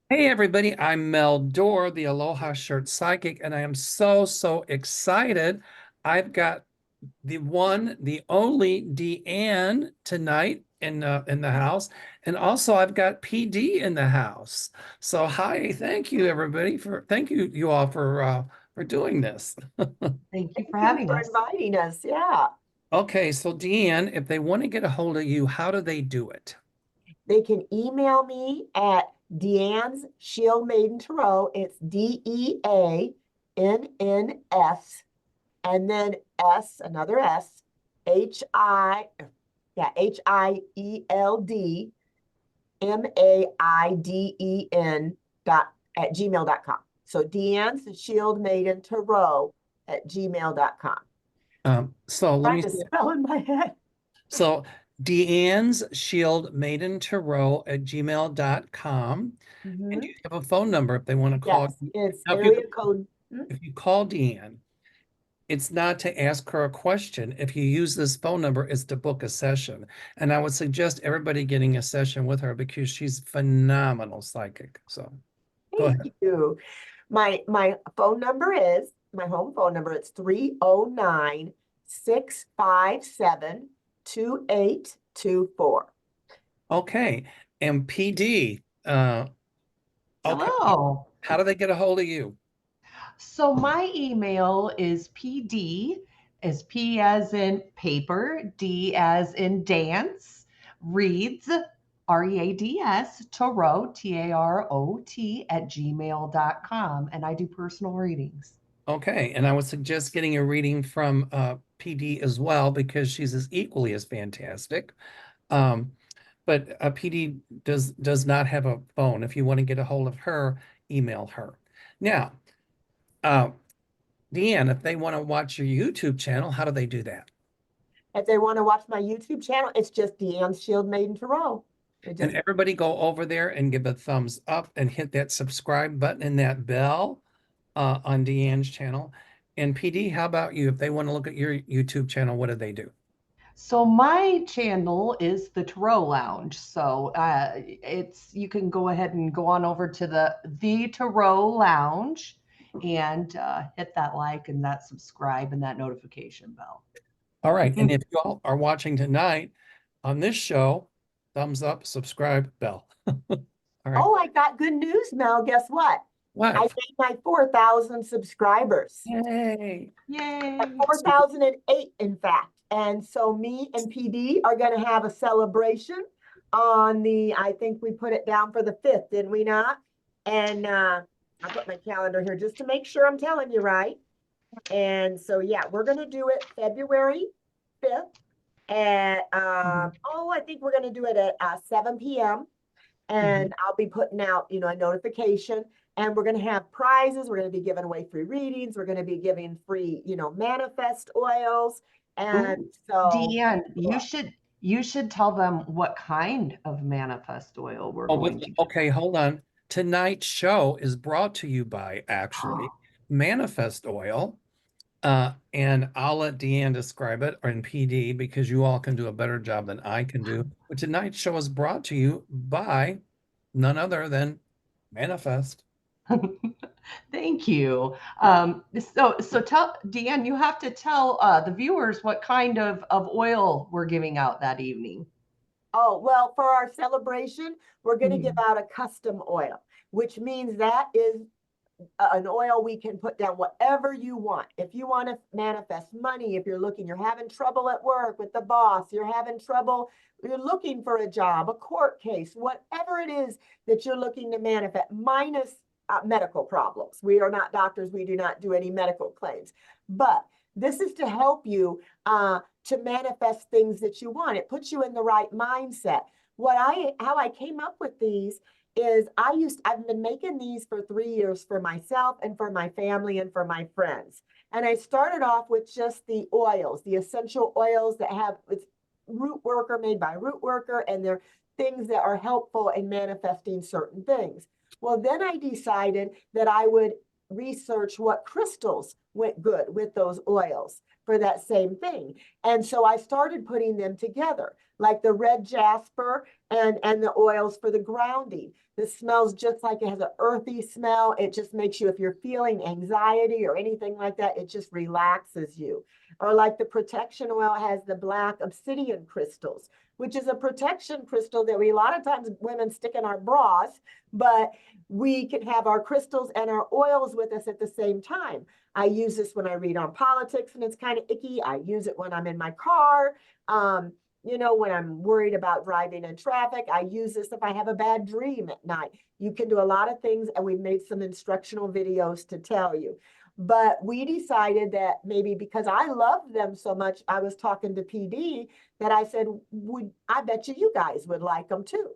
Hey everybody, I'm Mel Doerr, the Aloha Shirt Psychic, and I am so excited. I've got the one, the only Deann tonight in the house, and also I've got PD in the house. So hi, thank you everybody thank you all for doing this. Thank you Thank for you having for us. inviting us. Yeah. Okay, so Deann, if they want to get a hold of you, how do they do it? They can email me at Deann's Shield Maiden Tarot. It's DEANNS and then S, another S, HIELDMAIDEN at gmail.com. So Deann's Shield Maiden Tarot at gmail.com. So let Trying me to see. spell in my head. So Deann's Shield Maiden Tarot at gmail.com. And Mhm. you have a phone number if they want to call Yes, you. it's Now, area code. if you call Deann, it's not to ask her a question. If you use this phone number, it's to book a session. And I would suggest everybody getting a session with her because she's phenomenal psychic. So go Thank ahead. you. My phone number is my home phone number. It's 309-657-2824. Okay. And PD, okay. Hello. How do they get a hold of you? So my email is PD, as P as in paper, D as in dance, reads, READS, tarot, TAROT at gmail.com. And I do personal readings. Okay, and I would suggest getting a reading from PD as well because she's as equally as fantastic. Um, but PD does not have a phone. If you want to get a hold of her, email her. Now, uh, Deann, if they want to watch your YouTube channel, how do they do that? If they want to watch my YouTube channel, it's just Deanne's Shield Maiden Tarot. It And just everybody go over there and give a thumbs up and hit that subscribe button and that bell on Deann's channel. And PD, how about you? If they want to look at your YouTube channel, what do they do? So my channel is the Tarot Lounge. So it's you can go ahead and go on over to the Tarot Lounge and hit that like and that subscribe and that notification bell. All right. And if you all are watching tonight on this show, thumbs up, subscribe, bell. All right. Oh, I got good news, Mel. Guess what? I What? made my 4,000 subscribers. Yay. At Yay. 4,008, in fact. And so me and PD are going to have a celebration on I think we put it down for the 5th, didn't we not? And I put my calendar here just to make sure I'm telling you right. And so, yeah, we're going to do it February 5th at, I think we're going to do it at 7 p.m. Mhm. And I'll be putting out, a notification, and we're going to have prizes. We're going to be giving away free readings. We're going to be giving free, manifest oils. And Ooh, so, Deanne, you should tell them what kind of manifest oil we're Oh, going to give. okay, hold on. Tonight's show is brought to you by actually Manifest Oil. And I'll let Deann describe it or in PD because you all can do a better job than I can do. But tonight's show is brought to you by none other than Manifest. Thank you. So tell Deanne, you have to tell the viewers what kind of oil we're giving out that evening. oh, well, for our celebration, we're going to give Mhm. out a custom oil, which means that is an oil we can put down whatever you want. If you want to manifest money, if you're having trouble at work with the boss, you're looking for a job, a court case, whatever it is that you're looking to manifest, minus medical problems. We are not doctors. We do not do any medical claims. But this is to help you to manifest things that you want. It puts you in the right mindset. How I came up with these is I've been making these for 3 years for myself and for my family and for my friends. And I started off with just the oils, the essential oils that have it's root worker made by root worker, and they're things that are helpful in manifesting certain things. Well, then I decided that I would research what crystals went good with those oils. for that same thing. And so I started putting them together, like the red jasper and the oils for the grounding. This smells just like, it has an earthy smell. It just makes you, if you're feeling anxiety or anything like that, it just relaxes you. Or like the protection oil has the black obsidian crystals, which is a protection crystal that we, a lot of times women stick in our bras, but we can have our crystals and our oils with us at the same time. I use this when I read on politics and it's kind of icky. I use it when I'm in my car. You know, when I'm worried about driving in traffic, I use this if I have a bad dream at night. You can do a lot of things, and we've made some instructional videos to tell you. But we decided that maybe because I love them so much, I was talking to PD, that I said, I bet you guys would like them too.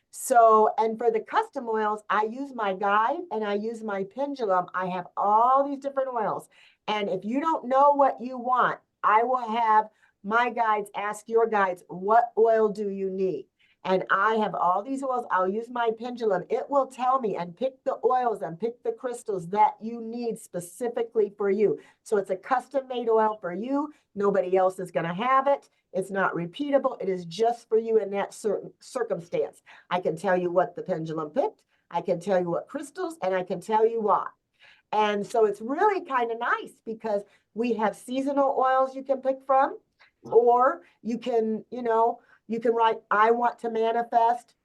So, and for the custom oils, I use my guide and I use my pendulum. I have all these different oils. And if you don't know what you want, I will have my guides ask your guides, what oil do you need? And I have all these oils. I'll use my pendulum. It will tell me and pick the oils and pick the crystals that you need specifically for you. So it's a custom made oil for you. Nobody else is going to have it. It's not repeatable. It is just for you in that certain circumstance. I can tell you what the pendulum picked. I can tell you what crystals, and I can tell you why. And so it's really kind of nice because we have seasonal oils you can pick from, or you can, you know, you can write, I want to manifest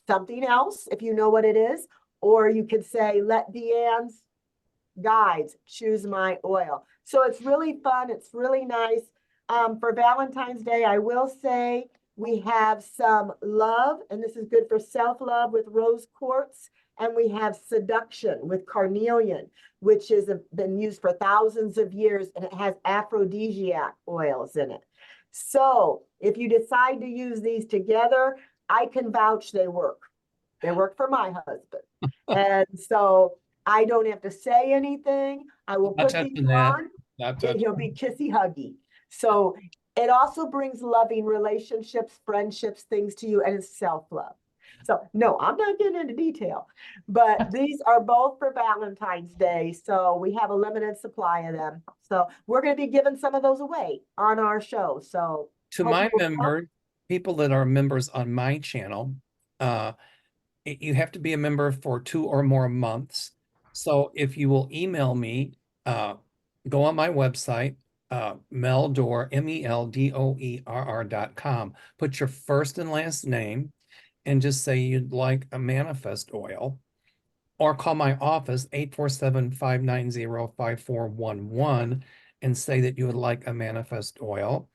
something else, if you know what it is, or you could say, let Deann's guides choose my oil. So it's really fun. It's really nice. For Valentine's Day, I will say we have some love, and this is good for self-love with rose quartz. And we have seduction with carnelian, which has been used for thousands of years, and it has aphrodisiac oils in it. So if you decide to use these together, I can vouch they work. They work for my husband. And so I don't have to say anything. I will put these on, and he'll be kissy huggy. So it also brings loving relationships, friendships, things to you, and it's self-love. So no, I'm not getting into detail, but these are both for Valentine's Day. So we have a limited supply of them. So we're going to be giving some of those away on our show. So to my members, people that are members on my channel, you have to be a member for 2 or more months. So if you will email me, go on my website, Doerr, MELDOERR.com, put your first and last name, and just say you'd like a manifest oil, or call my office 847-590-5411 and say that you would like a manifest oil.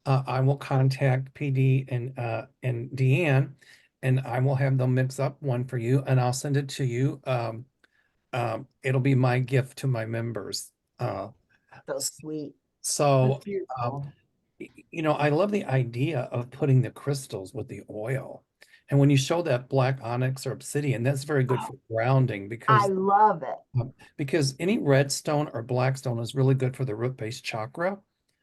I will contact PD and Deann, and I will have them mix up one for you, and I'll send it to you. It'll be my gift to my members. So sweet. So, you know, I love the idea of putting the crystals with the oil. And when you show that black onyx or obsidian, that's very good for grounding, because I love it. Because any red stone or black stone is really good for the root-based chakra.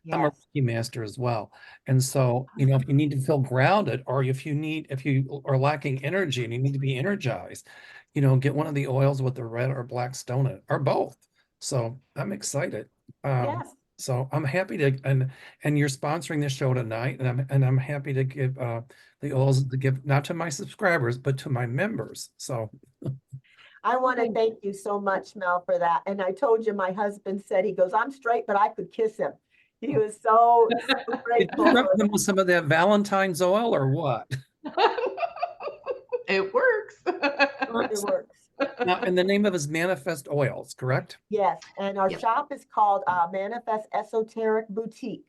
Yes. I'm a Reiki master as well. And so, you know, if you need to feel grounded, or if you are lacking energy and you need to be energized, you know, get one of the oils with the red or black stone in it, or both. So I'm excited. Yes. So I'm happy to, and you're sponsoring this show tonight, and I'm happy to give the oils to give, not to my subscribers, but to my members. So I want to thank you so much, Mel, for that. And I told you, my husband said, he goes, I'm straight, but I could kiss him. He was so grateful. Did you rub them with some of that Valentine's oil or what? It works. It works. Now, and the name of his Manifest Oils, correct? Yes, and our shop is called Manifest Esoteric Boutique.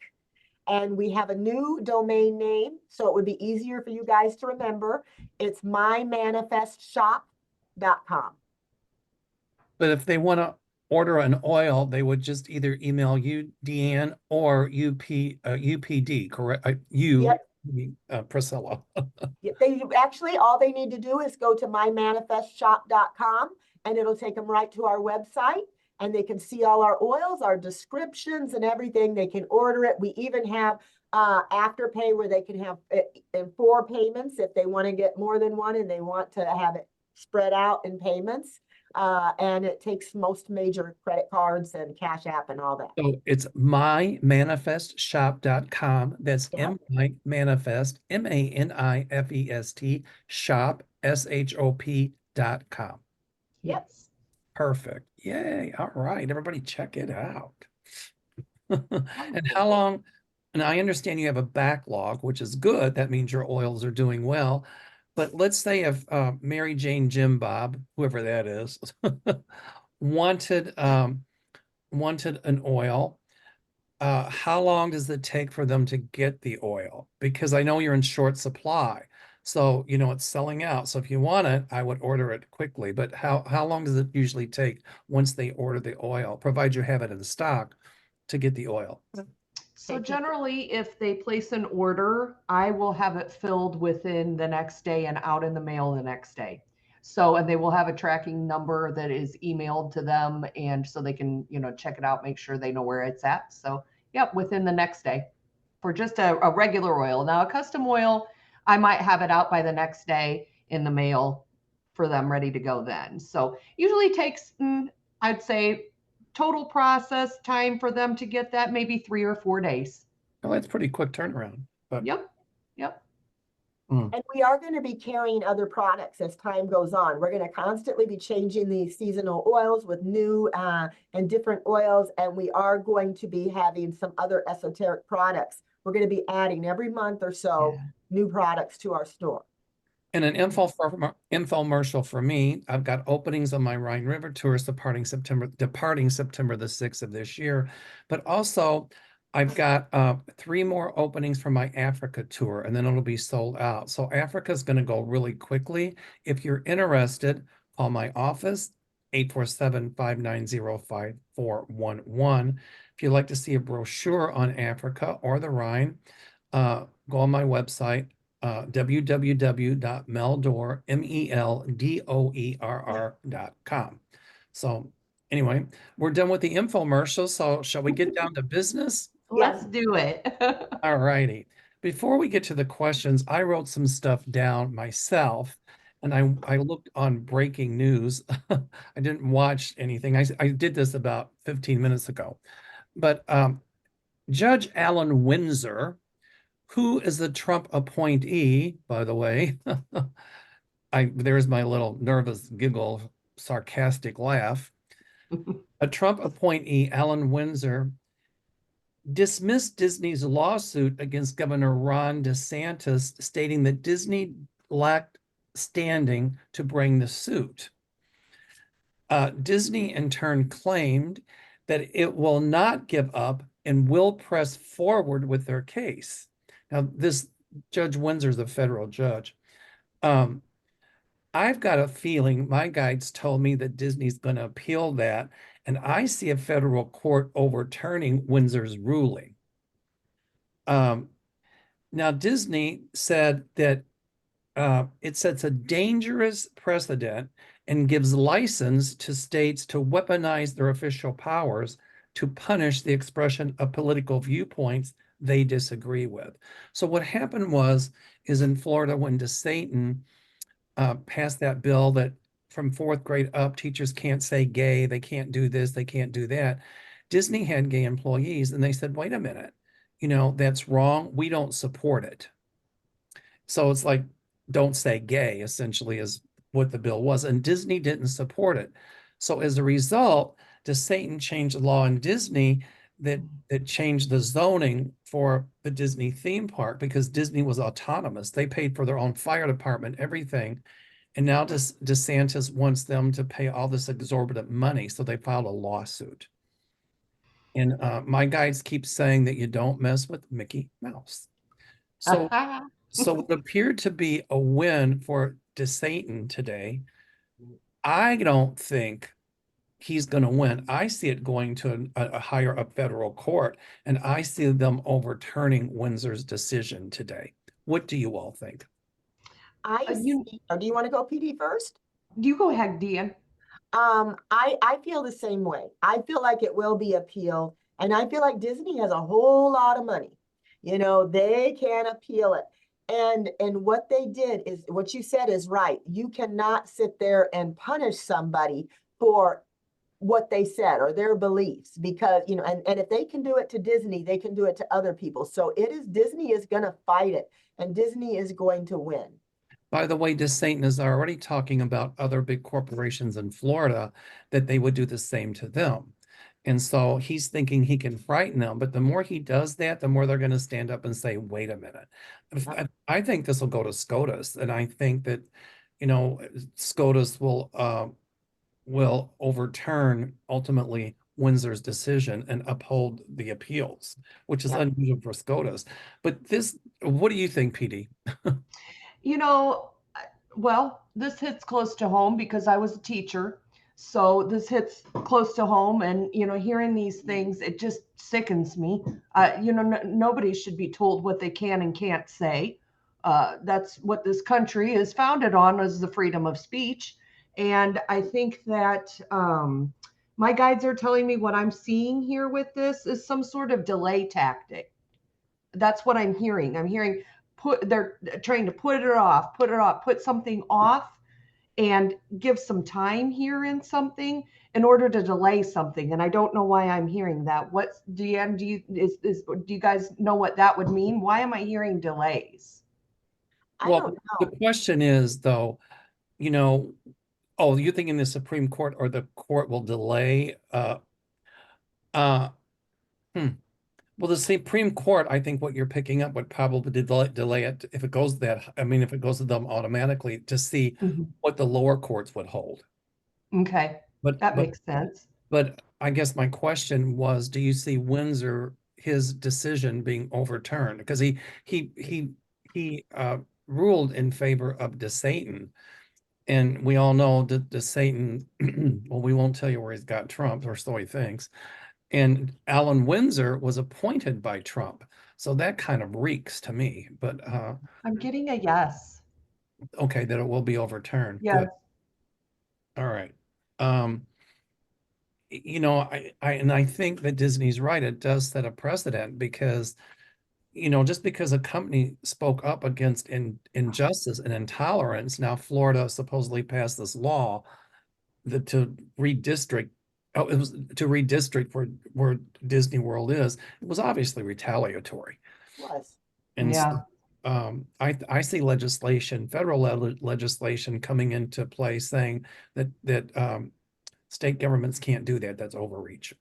And we have a new domain name, so it would be easier for you guys to remember. It's mymanifestshop.com. But if they want to order an oil, they would just either email you, Deann, or UPD, correct? Yep. Priscilla. They actually, all they need to do is go to mymanifestshop.com, and it'll take them right to our website, and they can see all our oils, our descriptions, and everything. They can order it. We even have Afterpay, where they can have it in 4 payments if they want to get more than one and they want to have it spread out in payments. and it takes most major credit cards and Cash App and all that. So it's mymanifestshop.com. That's Yep. manifest, MANIFEST shop, SHOP.com. Yes. Perfect. Yay. All right. Everybody check it out. And how long? And I understand you have a backlog, which is good. That means your oils are doing well. But let's say if Mary Jane, Jim Bob, whoever that is, wanted an oil, how long does it take for them to get the oil? Because I know you're in short supply. So, it's selling out. So if you want it, I would order it quickly. But how long does it usually take once they order the oil, provided you have it in stock, to get the oil? So generally, if they place an order, I will have it filled within the next day and out in the mail the next day. So, and they will have a tracking number that is emailed to them, and so they can, check it out, make sure they know where it's at. So, yep, within the next day for just a regular oil. Now, a custom oil, I might have it out by the next day in the mail for them ready to go then. So, usually takes, I'd say, total process time for them to get that, maybe 3 or 4 days. Oh, that's pretty quick turnaround. But Yep. And we are going to be carrying other products as time goes on. We're going to constantly be changing the seasonal oils with new and different oils. And we are going to be having some other esoteric products. We're going to be adding every month or so new products to our store. And an infomercial for me, I've got openings on my Rhine River tours departing September the 6th of this year. But also, I've got 3 more openings for my Africa tour, and then it'll be sold out. So Africa is going to go really quickly. If you're interested, call my office, 847-590-5411. If you'd like to see a brochure on Africa or the Rhine, go on my website, www.meldoerr.com. So anyway, we're done with the infomercial. So shall we get down to business? Let's do it. All righty. Before we get to the questions, I wrote some stuff down myself, and I looked on breaking news. I didn't watch anything. I did this about 15 minutes ago. But Judge Alan Windsor, who is the Trump appointee, by the way, there's my little nervous giggle, sarcastic laugh. A Trump appointee, Alan Windsor, dismissed Disney's lawsuit against Governor Ron DeSantis, stating that Disney lacked standing to bring the suit. Disney, in turn, claimed that it will not give up and will press forward with their case. Now, this Judge Windsor is a federal judge. I've got a feeling, my guides told me that Disney's going to appeal that, and I see a federal court overturning Windsor's ruling. Now, Disney said that it sets a dangerous precedent and gives license to states to weaponize their official powers to punish the expression of political viewpoints they disagree with. So what happened is in Florida, when DeSantis passed that bill that from 4th grade up, teachers can't say gay, they can't do this, they can't do that. Disney had gay employees, and they said, wait a minute, that's wrong. We don't support it. So it's like, don't say gay, essentially, is what the bill was. And Disney didn't support it. So as a result, DeSantis changed the law in Disney that changed the zoning for the Disney theme park, because Disney was autonomous. They paid for their own fire department, everything. And now DeSantis wants them to pay all this exorbitant money. So they filed a lawsuit. And my guides keep saying that you don't mess with Mickey Mouse. So it appeared to be a win for DeSantis today. I don't think he's going to win. I see it going to a higher up federal court, and I see them overturning Windsor's decision today. What do you all think? Do you want to go, PD, first? You go ahead, Deann. I feel the same way. I feel like it will be appealed, and I feel like Disney has a whole lot of money. They can appeal it. And what they did is, what you said is right. You cannot sit there and punish somebody for what they said or their beliefs, because, you know, and if they can do it to Disney, they can do it to other people. So Disney is going to fight it, and Disney is going to win. By the way, DeSantis is already talking about other big corporations in Florida that they would do the same to them. And so he's thinking he can frighten them. But the more he does that, the more they're going to stand up and say, wait a minute. I think this will go to SCOTUS. And I think that, you know, SCOTUS will overturn ultimately Windsor's decision and uphold the appeals, which is unusual for SCOTUS. But what do you think, PD? You know, well, this hits close to home because I was a teacher. So this hits close to home, and you know, hearing these things, it just sickens me. You know, nobody should be told what they can and can't say. That's what this country is founded on, is the freedom of speech. And I think that my guides are telling me what I'm seeing here with this is some sort of delay tactic. That's what I'm hearing. I'm hearing they're trying to put it off, put something off, and give some time here in something in order to delay something. And I don't know why I'm hearing that. What's Deann, do you guys know what that would mean? Why am I hearing delays? I don't know. The question is, though, you know, oh, you're thinking the Supreme Court or the court will delay? Well, the Supreme Court, I think what you're picking up would probably delay it if it goes if it goes to them automatically to see what the lower courts would hold. Okay, that makes sense. But I guess my question was, do you see Windsor, his decision being overturned? Because he ruled in favor of DeSantis. And we all know that DeSantis, well, we won't tell you where he's got Trump, or so he thinks. And Alan Windsor was appointed by Trump. So that kind of reeks to me. But I'm getting a yes. Okay, that it will be overturned. Yes. Good. All right. You know, I think that Disney's right. It does set a precedent because, you know, just because a company spoke up against injustice and intolerance, now Florida supposedly passed this law that to redistrict. Oh, it was to redistrict where Disney World is. It was obviously retaliatory. It was. And Yeah. so, I see legislation, federal legislation coming into play saying that state governments can't do that. That's overreach.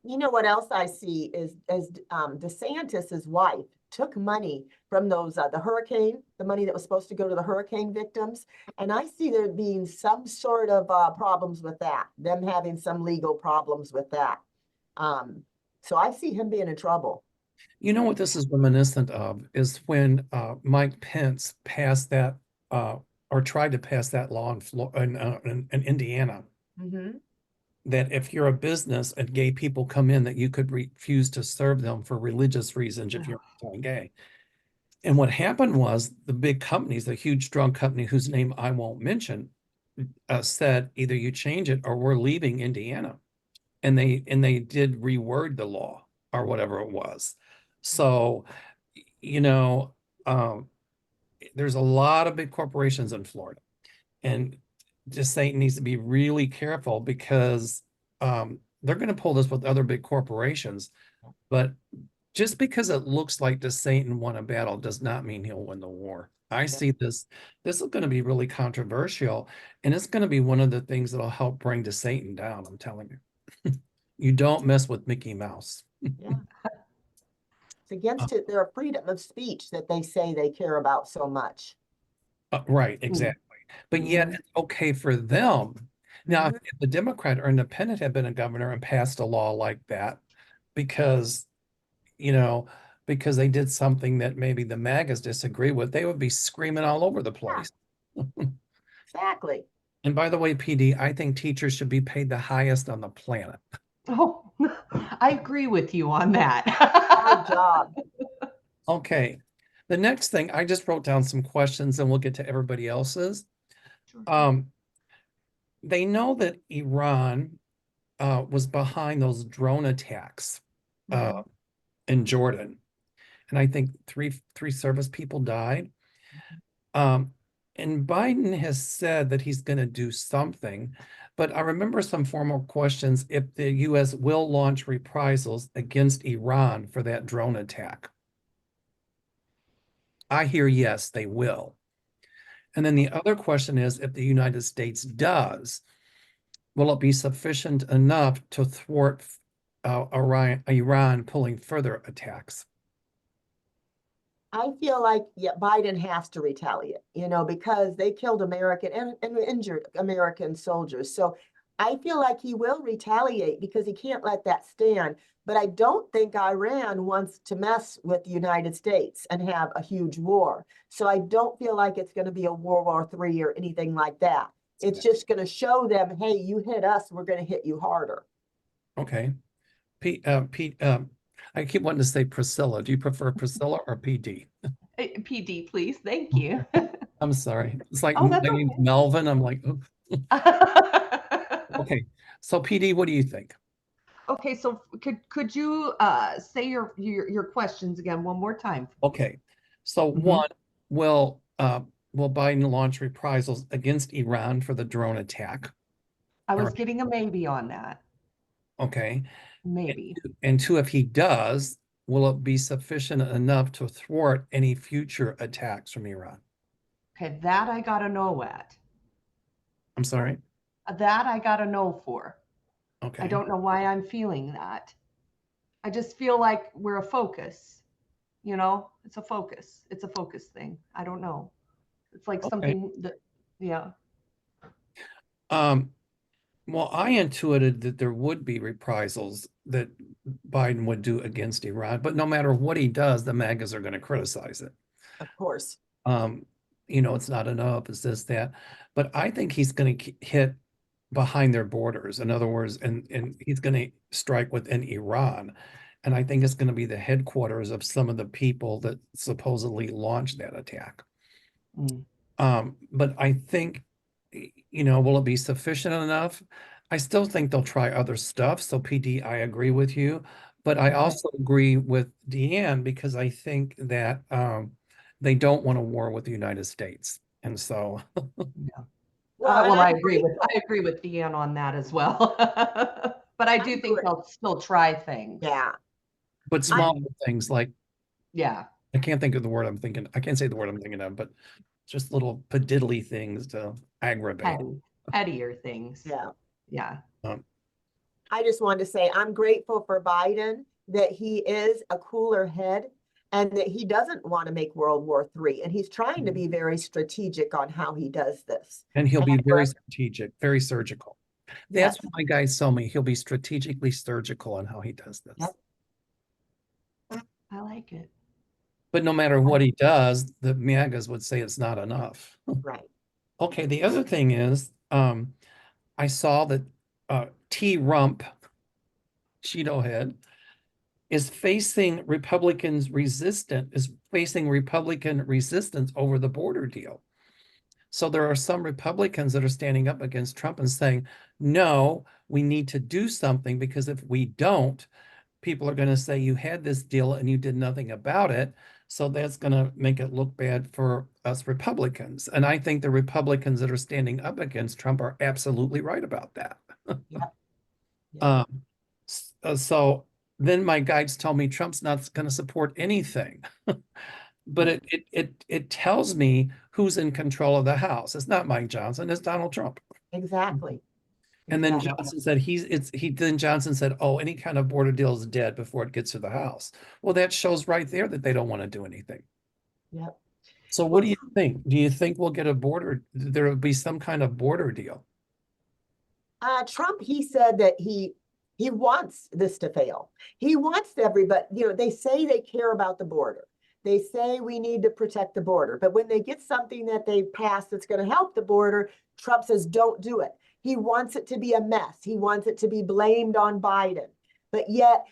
You know what else I see is DeSantis's wife took money from those the hurricane, the money that was supposed to go to the hurricane victims, and I see there being some sort of problems with that, them having some legal problems with that. So I see him being in trouble. You know what this is reminiscent of is when Mike Pence passed that or tried to pass that law in Indiana. That if you're a business and gay people come in, that you could refuse to serve them for religious reasons if you're gay. And what happened was the big companies, the huge drug company whose name I won't mention, said either you change it or we're leaving Indiana. And they did reword the law or whatever it was. So, you know, there's a lot of big corporations in Florida, and DeSantis needs to be really careful because they're going to pull this with other big corporations. But just because it looks like DeSantis won a battle does not mean he'll win the war. I see this is going to be really controversial, and it's going to be one of the things that'll help bring DeSantis down. I'm telling you, you don't mess with Mickey Mouse. Yeah. It's against their freedom of speech that they say they care about so much. Right, exactly. But yet it's okay for them. Now, if the Democrat or independent had been a governor and passed a law like that, because, you know, because they did something that maybe the MAGAs disagree with, they would be screaming all over the place. Yeah. Exactly. And by the way, PD, I think teachers should be paid the highest on the planet. Oh, I agree with you on that. Good job. Okay. The next thing, I just wrote down some questions and we'll get to everybody else's. Sure. They know that Iran was behind those drone attacks in Jordan. And I think three service people died. And Biden has said that he's going to do something. But I remember some formal questions if the US will launch reprisals against Iran for that drone attack. I hear yes, they will. And then the other question is if the United States does, will it be sufficient enough to thwart Iran pulling further attacks? I feel like, yeah, Biden has to retaliate, because they killed American and injured American soldiers. So I feel like he will retaliate because he can't let that stand. But I don't think Iran wants to mess with the United States and have a huge war. So I don't feel like it's going to be a World War III or anything like that. It's just going to show them, hey, you hit us, we're going to hit you harder. Okay. Pete, I keep wanting to say Priscilla. Do you prefer Priscilla or PD? PD, please. Thank you. I'm sorry. It's like Oh, my that's name's okay. Melvin. I'm like, "Oops." Okay. So PD, what do you think? Okay, so could you say your questions again one more time? Okay. So one, will Biden launch reprisals against Iran for the drone attack? I All was right. getting a maybe on that. Okay. Maybe. And two, if he does, will it be sufficient enough to thwart any future attacks from Iran? Okay, that I got a no at. I'm sorry. That I got a no for. I Okay. don't know why I'm feeling that. I just feel like we're a focus. It's a focus. It's a focus thing. I don't know. It's like Okay. something that, yeah. Well, I intuited that there would be reprisals that Biden would do against Iran, but no matter what he does, the MAGAs are going to criticize it. Of course. It's not enough, it's this, that. But I think he's going to hit behind their borders. In other words, and he's going to strike within Iran. And I think it's going to be the headquarters of some of the people that supposedly launched that attack. But I think, will it be sufficient enough? I still think they'll try other stuff. So PD, I agree with you. But I also agree with Deann because I think that they don't want a war with the United States. And so Yeah. Well, I agree with Deann on that as well. But I do think they'll still try things. Yeah. but small things like Yeah. I can't think of the word I'm thinking. I can't say the word I'm thinking of, but just little pediddly things to aggravate. Pettier things. Yeah. Yeah. I just wanted to say I'm grateful for Biden that he is a cooler head and that he doesn't want to make World War III. And he's trying to be very strategic on how he does this. And he'll be very strategic, very surgical. That's Yes. what my guys tell me. He'll be strategically surgical on how he does this. Yep. I like it. But no matter what he does, the MAGAs would say it's not enough. Right. Okay, the other thing is, I saw that T. Rump, Cheeto Head, is facing Republican resistance over the border deal. So there are some Republicans that are standing up against Trump and saying, no, we need to do something because if we don't, people are going to say you had this deal and you did nothing about it. So that's going to make it look bad for us Republicans. And I think the Republicans that are standing up against Trump are absolutely right about that. Yep. So then my guides tell me Trump's not going to support anything. But it tells me who's in control of the House. It's not Mike Johnson, it's Donald Trump. Exactly. And then Johnson said, oh, any kind of border deal is dead before it gets to the House. Well, that shows right there that they don't want to do anything. Yep. So what do you think? Do you think we'll get there will be some kind of border deal? Trump, he said that he wants this to fail. He wants everybody, they say they care about the border. They say we need to protect the border. But when they get something that they pass that's going to help the border, Trump says, don't do it. He wants it to be a mess. He wants it to be blamed on Biden. But yet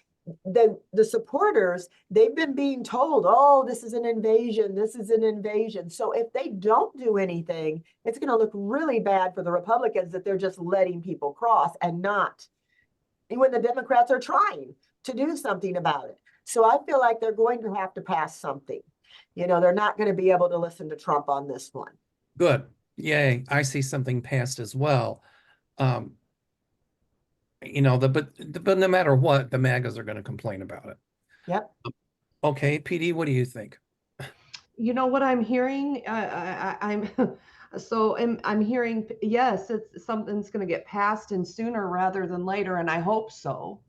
the supporters, they've been being told, oh, this is an invasion. This is an invasion. So if they don't do anything, it's going to look really bad for the Republicans that they're just letting people cross and not when the Democrats are trying to do something about it. So I feel like they're going to have to pass something. They're not going to be able to listen to Trump on this one. Good. Yay. I see something passed as well. Um, but no matter what, the MAGAs are going to complain about it. Yep. Okay, PD, what do you think? You know what I'm hearing? I'm so I'm hearing yes, it's something's going to get passed and sooner rather than later, and I hope so.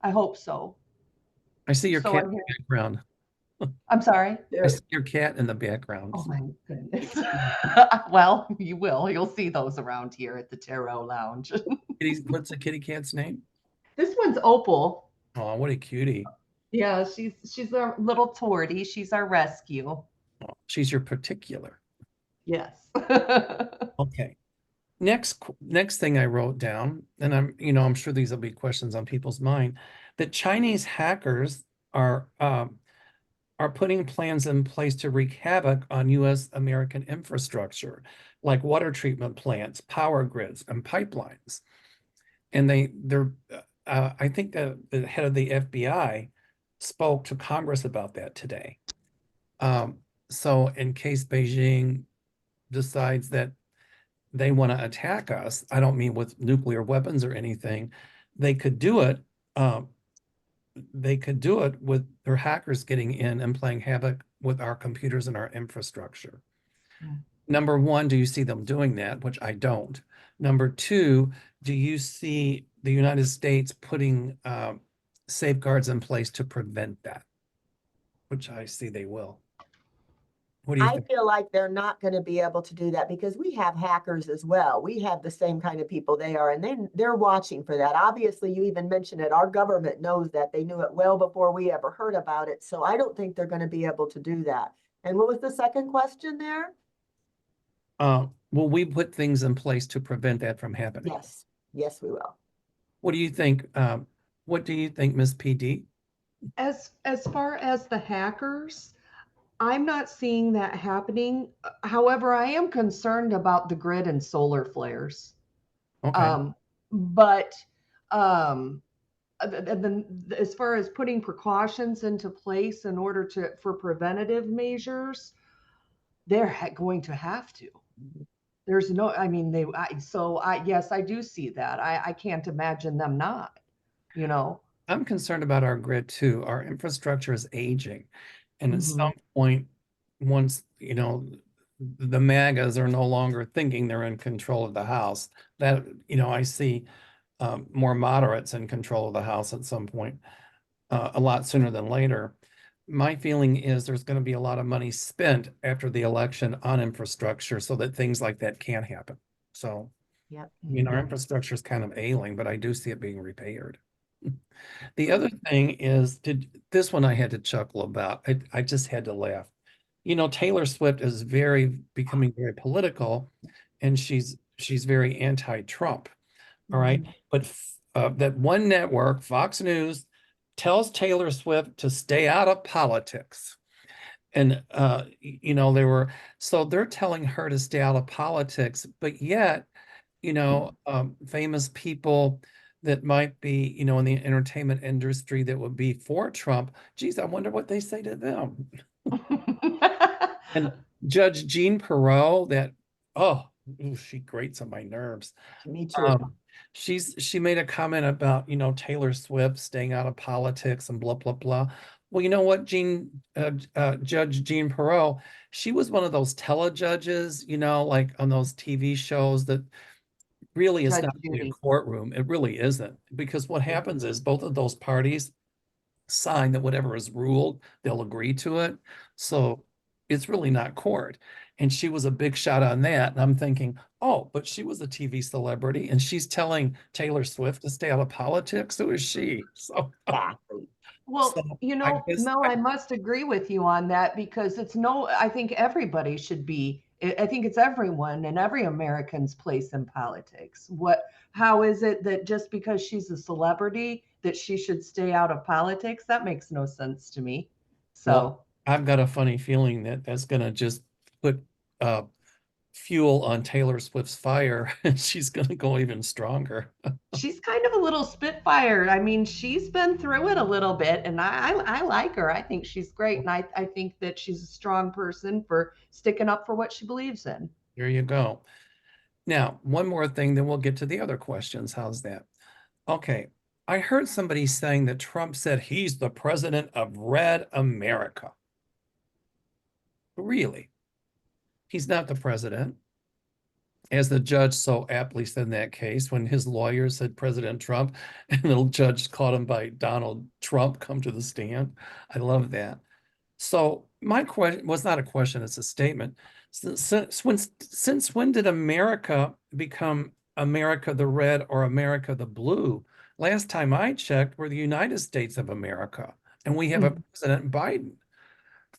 I hope so. I see your So cat I'm in hearing. the background. I'm sorry. I see your cat in the background. Oh my goodness. Well, you will. You'll see those around here at the Tarot Lounge. What's the kitty cat's name? This one's Opal. Oh, what a cutie. Yeah, she's a little tortie. She's our rescue. Oh, she's your particular. Yes. Okay. Next thing I wrote down, and I'm sure these will be questions on people's mind, that Chinese hackers are putting plans in place to wreak havoc on U.S. American infrastructure, like water treatment plants, power grids, and pipelines. And I think the head of the FBI spoke to Congress about that today. So in case Beijing decides that they want to attack us, I don't mean with nuclear weapons or anything, they could do it. They could do it with their hackers getting in and playing havoc with our computers and our infrastructure. Number one, do you see them doing that? Which I don't. Number two, do you see the United States putting safeguards in place to prevent that? Which I see they will. What do you I think? feel like they're not going to be able to do that because we have hackers as well. We have the same kind of people they are, and they're watching for that. Obviously, you even mentioned it. Our government knows that. They knew it well before we ever heard about it. So I don't think they're going to be able to do that. And what was the second question there? Will we put things in place to prevent that from happening? Yes. Yes, we will. What do you think? What do you think, Miss PD? As far as the hackers, I'm not seeing that happening. However, I am concerned about the grid and solar flares. Okay. But as far as putting precautions into place in order for preventative measures, they're going to have to. There's no, I mean, yes, I do see that. I can't imagine them not, you know. I'm concerned about our grid too. Our infrastructure is aging. And at some point, once, the MAGAs are no longer thinking they're in control of the House, that, I see more moderates in control of the House at some point, a lot sooner than later. My feeling is there's going to be a lot of money spent after the election on infrastructure so that things like that can't happen. So, Yep. our infrastructure is kind of ailing, but I do see it being repaired. The other thing is, this one I had to chuckle about. I just had to laugh. Taylor Swift is becoming very political, and she's very anti-Trump. All right. But that one network, Fox News, tells Taylor Swift to stay out of politics. And so they're telling her to stay out of politics, but yet, famous people that might be, in the entertainment industry that would be for Trump, geez, I wonder what they say to them. And Judge Jean Perot, she grates on my nerves. Me too. She made a comment about, Taylor Swift staying out of politics and blah, blah, blah. Well, you know what, Judge Jean Perot, she was one of those telejudges, like on those TV shows that really is Judge not really a Judy. courtroom. It really isn't, because what happens is both of those parties sign that whatever is ruled, they'll agree to it. So it's really not court. And she was a big shot on that. And I'm thinking, oh, but she was a TV celebrity and she's telling Taylor Swift to stay out of politics. Who is she? So, Exactly. Well, so I guess Mel, I must agree with you on that because I think everybody should be, I think it's everyone and every American's place in politics. How is it that just because she's a celebrity that she should stay out of politics? That makes no sense to me. well, So I've got a funny feeling that that's going to just put fuel on Taylor Swift's fire and she's going to go even stronger. she's kind of a little spitfire. I mean, she's been through it a little bit, and I like her. I think she's great, and I think that she's a strong person for sticking up for what she believes in. Here you go. Now, one more thing, then we'll get to the other questions. How's that? Okay. I heard somebody saying that Trump said he's the president of Red America. Really? He's not the president. As the judge so aptly said in that case, when his lawyer said President Trump, and the judge called him by Donald Trump, come to the stand. I love that. So my question was not a question, it's a statement. Since when did America become America the red or America the blue? Last time I checked, we're the United States of America, and we have a President Biden.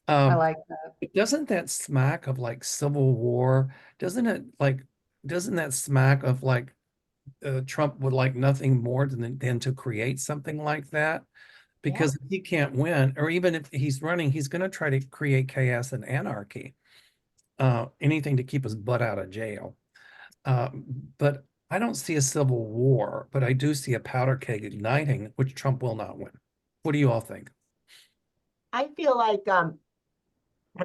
I like that. Doesn't that smack of like Civil War? Doesn't that smack of like Trump would like nothing more than to create something like that? Because if he can't win, or even if he's running, he's going to try to create chaos and anarchy. Anything to keep his butt out of jail. But I don't see a civil war, but I do see a powder keg igniting, which Trump will not win. What do you all think? I feel like I'm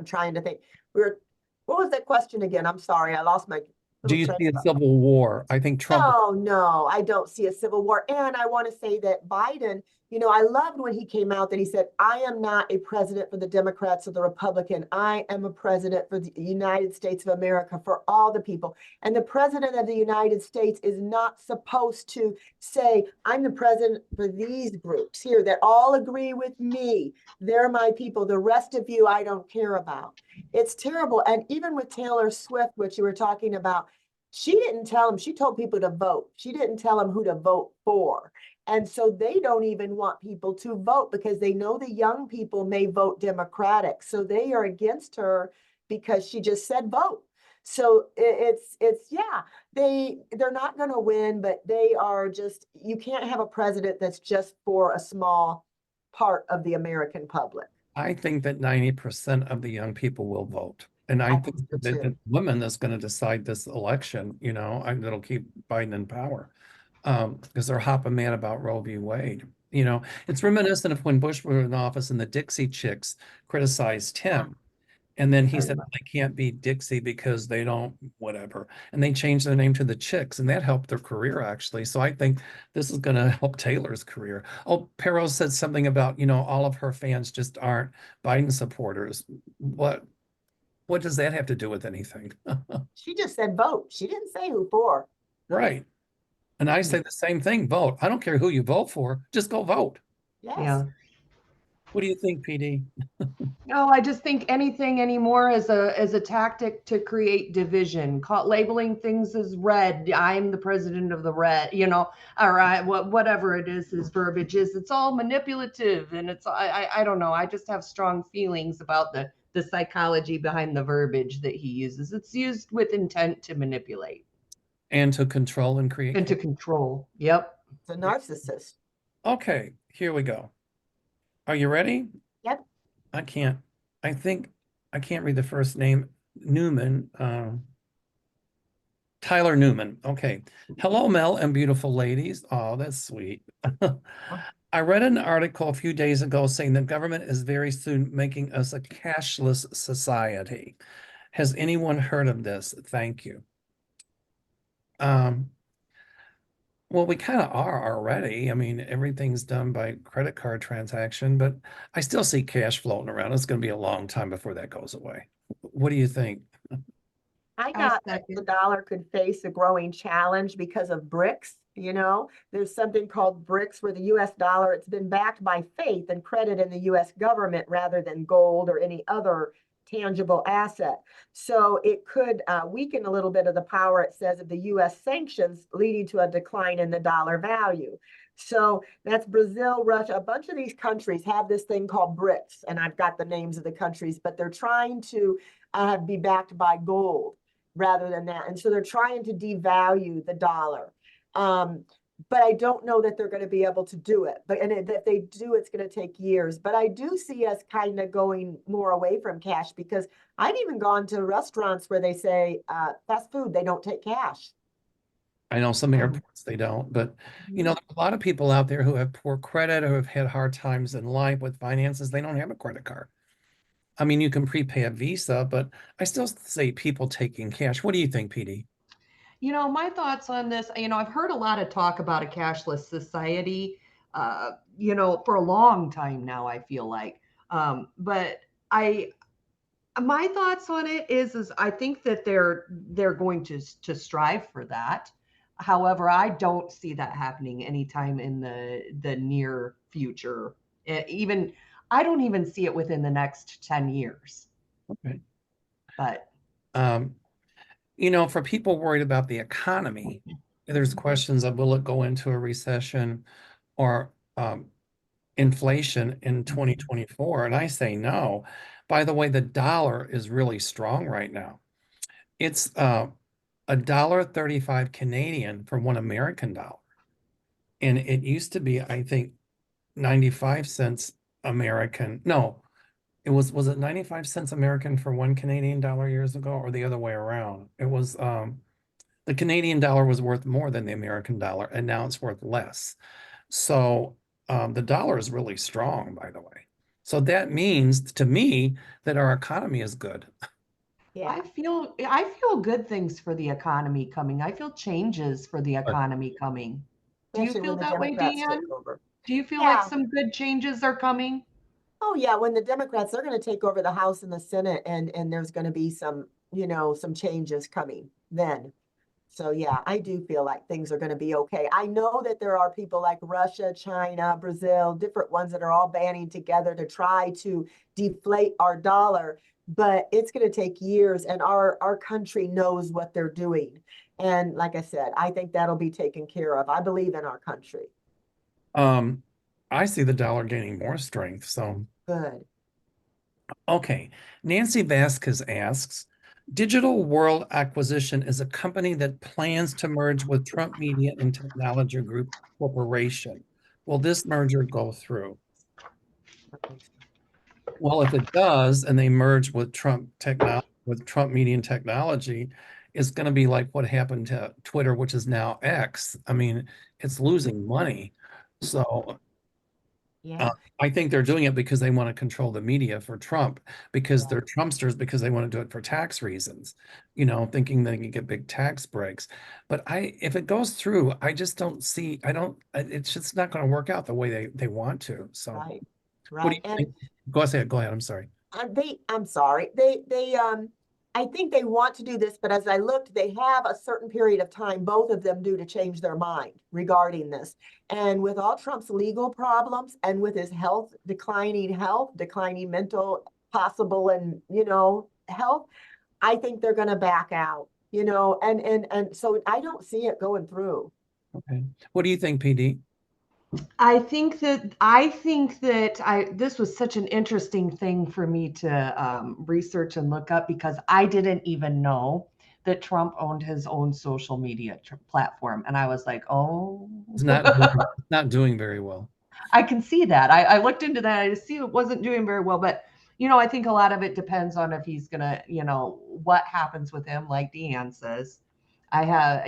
trying to think. What was that question again? I'm sorry, I lost my Do little you train see a of thought. civil war? I think Trump. No, I don't see a civil war. And I want to say that Biden, I loved when he came out that he said, I am not a president for the Democrats or the Republican. I am a president for the United States of America, for all the people. And the president of the United States is not supposed to say, I'm the president for these groups here that all agree with me. They're my people. The rest of you, I don't care about. It's terrible. And even with Taylor Swift, which you were talking about, she didn't tell them, she told people to vote. She didn't tell them who to vote for. And so they don't even want people to vote because they know the young people may vote Democratic. So they are against her because she just said vote. So they're not going to win, but they are just, you can't have a president that's just for a small part of the American public. I think that 90% of the young people will vote. And I think so that too. the women that's going to decide this election, that'll keep Biden in power. Because they're hopping mad about Roe v. Wade. It's reminiscent of when Bush was in office and the Dixie Chicks criticized him. And then he said they can't be Dixie because they don't, whatever. And they changed their name to the Chicks, and that helped their career, actually. So I think this is going to help Taylor's career. Oh, Perro said something about, all of her fans just aren't Biden supporters. What does that have to do with anything? She just said vote. She didn't say who for. Right. And I say the same thing, vote. I don't care who you vote for, just go vote. Yes. Yeah. What do you think, PD? No, I just think anything anymore is a tactic to create division. Labeling things as red. I'm the president of the red, or whatever it is, his verbiage is. It's all manipulative, and I don't know. I just have strong feelings about the psychology behind the verbiage that he uses. It's used with intent to manipulate And to control and create. and to control. Yep. It's a narcissist. Okay, here we go. Are you ready? Yep. I can't read the first name. Newman. Tyler Newman. Okay. Hello, Mel and beautiful ladies. Oh, that's sweet. I read an article a few days ago saying the government is very soon making us a cashless society. Has anyone heard of this? Thank you. Well, we kind of are already. I mean, everything's done by credit card transaction, but I still see cash floating around. It's going to be a long time before that goes away. What do you think? I thought that the dollar could face a growing challenge because of BRICS. There's something called BRICS where the US dollar, it's been backed by faith and credit in the US government rather than gold or any other tangible asset. So it could weaken a little bit of the power, it says, of the US sanctions, leading to a decline in the dollar value. So that's Brazil, Russia, a bunch of these countries have this thing called BRICS, and I've got the names of the countries, but they're trying to be backed by gold rather than that. And so they're trying to devalue the dollar. But I don't know that they're going to be able to do it. If they do, it's going to take years. But I do see us kind of going more away from cash, because I've even gone to restaurants where they say fast food, they don't take cash. I know some airports they don't, but there's a lot of people out there who have poor credit or have had hard times in life with finances. They don't have a credit card. I mean, you can prepay a Visa, but I still say people taking cash. What do you think, PD? My thoughts on this, I've heard a lot of talk about a cashless society, for a long time now, I feel like. But my thoughts on it is I think that they're going to strive for that. However, I don't see that happening anytime in the near future. Even I don't even see it within the next 10 years. Okay. But For people worried about the economy, there's questions of will it go into a recession or inflation in 2024? And I say no. By the way, the dollar is really strong right now. It's $1.35 Canadian for $1 American. And it used to be, I think, 95 cents American. No, was it 95 cents American for $1 Canadian years ago, or the other way around? It was the Canadian dollar was worth more than the American dollar, and now it's worth less. So the dollar is really strong, by the way. So that means to me that our economy is good. Yeah. I feel good things for the economy coming. I feel changes for the economy coming. Do you Especially feel when the that way, Democrats Deann? take over. Do you feel like Yeah. some good changes are coming? Oh, yeah, when the Democrats, they're going to take over the House and the Senate, and there's going to be some, some changes coming then. So yeah, I do feel like things are going to be okay. I know that there are people like Russia, China, Brazil, different ones that are all banding together to try to deflate our dollar, but it's going to take years, and our country knows what they're doing. And like I said, I think that'll be taken care of. I believe in our country. I see the dollar gaining more strength. So, Good. okay. Nancy Vasquez asks, Digital World Acquisition is a company that plans to merge with Trump Media and Technology Group Corporation. Will this merger go through? Well, if it does, and they merge with Trump Media and Technology, it's going to be like what happened to Twitter, which is now X. I mean, it's losing money. So Yeah. I think they're doing it because they want to control the media for Trump, because they're Trumpsters, because they want to do it for tax reasons, thinking they can get big tax breaks. But if it goes through, I just don't see, it's just not going to work out the way they want to. So Right. what do Right. you And think? Go ahead. I'm sorry. I'm sorry. I think they want to do this, but as I looked, they have a certain period of time, both of them do, to change their mind regarding this. And with all Trump's legal problems and with his declining mental possible and, health, I think they're going to back out, and so I don't see it going through. Okay. What do you think, PD? I think that this was such an interesting thing for me to research and look up, because I didn't even know that Trump owned his own social media platform, and I was like, oh, It's not doing very well. I can see that. I looked into that. I see it wasn't doing very well, but I think a lot of it depends on if he's gonna, what happens with him. Like Deann says, I have,